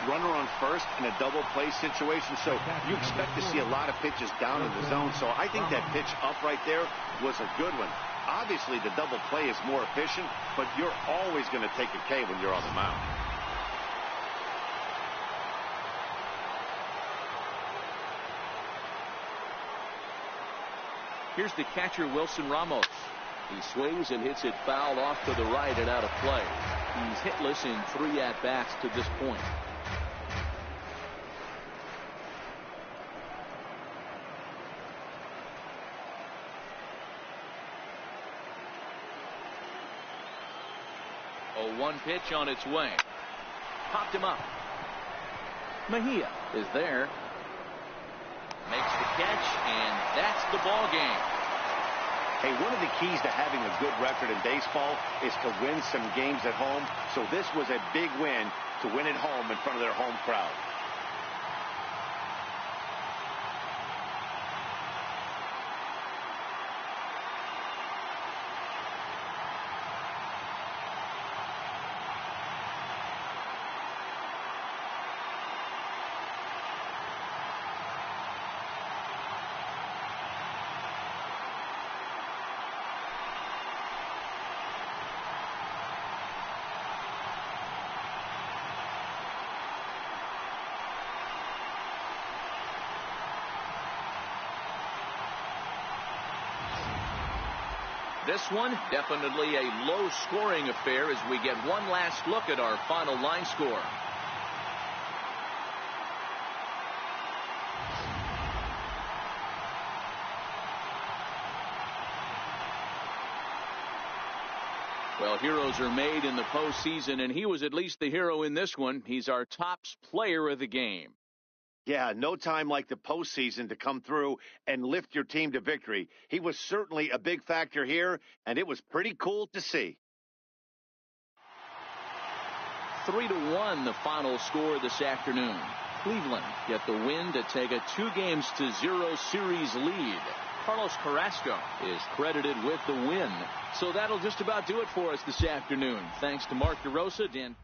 [SPEAKER 4] Runner on first in a double play situation, so you expect to see a lot of pitches down in the zone. So I think that pitch up right there was a good one. Obviously, the double play is more efficient, but you're always going to take a K when you're on the mound.
[SPEAKER 2] Here's the catcher, Wilson Ramos. He swings and hits it foul off to the right and out of play. He's hitless in 3 at-bats to this point. A 1 pitch on its way. Popped him up. Mejia is there. Makes the catch, and that's the ball game.
[SPEAKER 4] Hey, one of the keys to having a good record in baseball is to win some games at home. So this was a big win to win at home in front of their home crowd.
[SPEAKER 2] This one, definitely a low-scoring affair as we get one last look at our final line score. Well, heroes are made in the postseason, and he was at least the hero in this one. He's our top player of the game.
[SPEAKER 4] Yeah, no time like the postseason to come through and lift your team to victory. He was certainly a big factor here, and it was pretty cool to see.
[SPEAKER 2] 3-1 the final score this afternoon. Cleveland get the win to take a 2-0 series lead. Carlos Carrasco is credited with the win. So that'll just about do it for us this afternoon. Thanks to Mark DeRosa, Dan.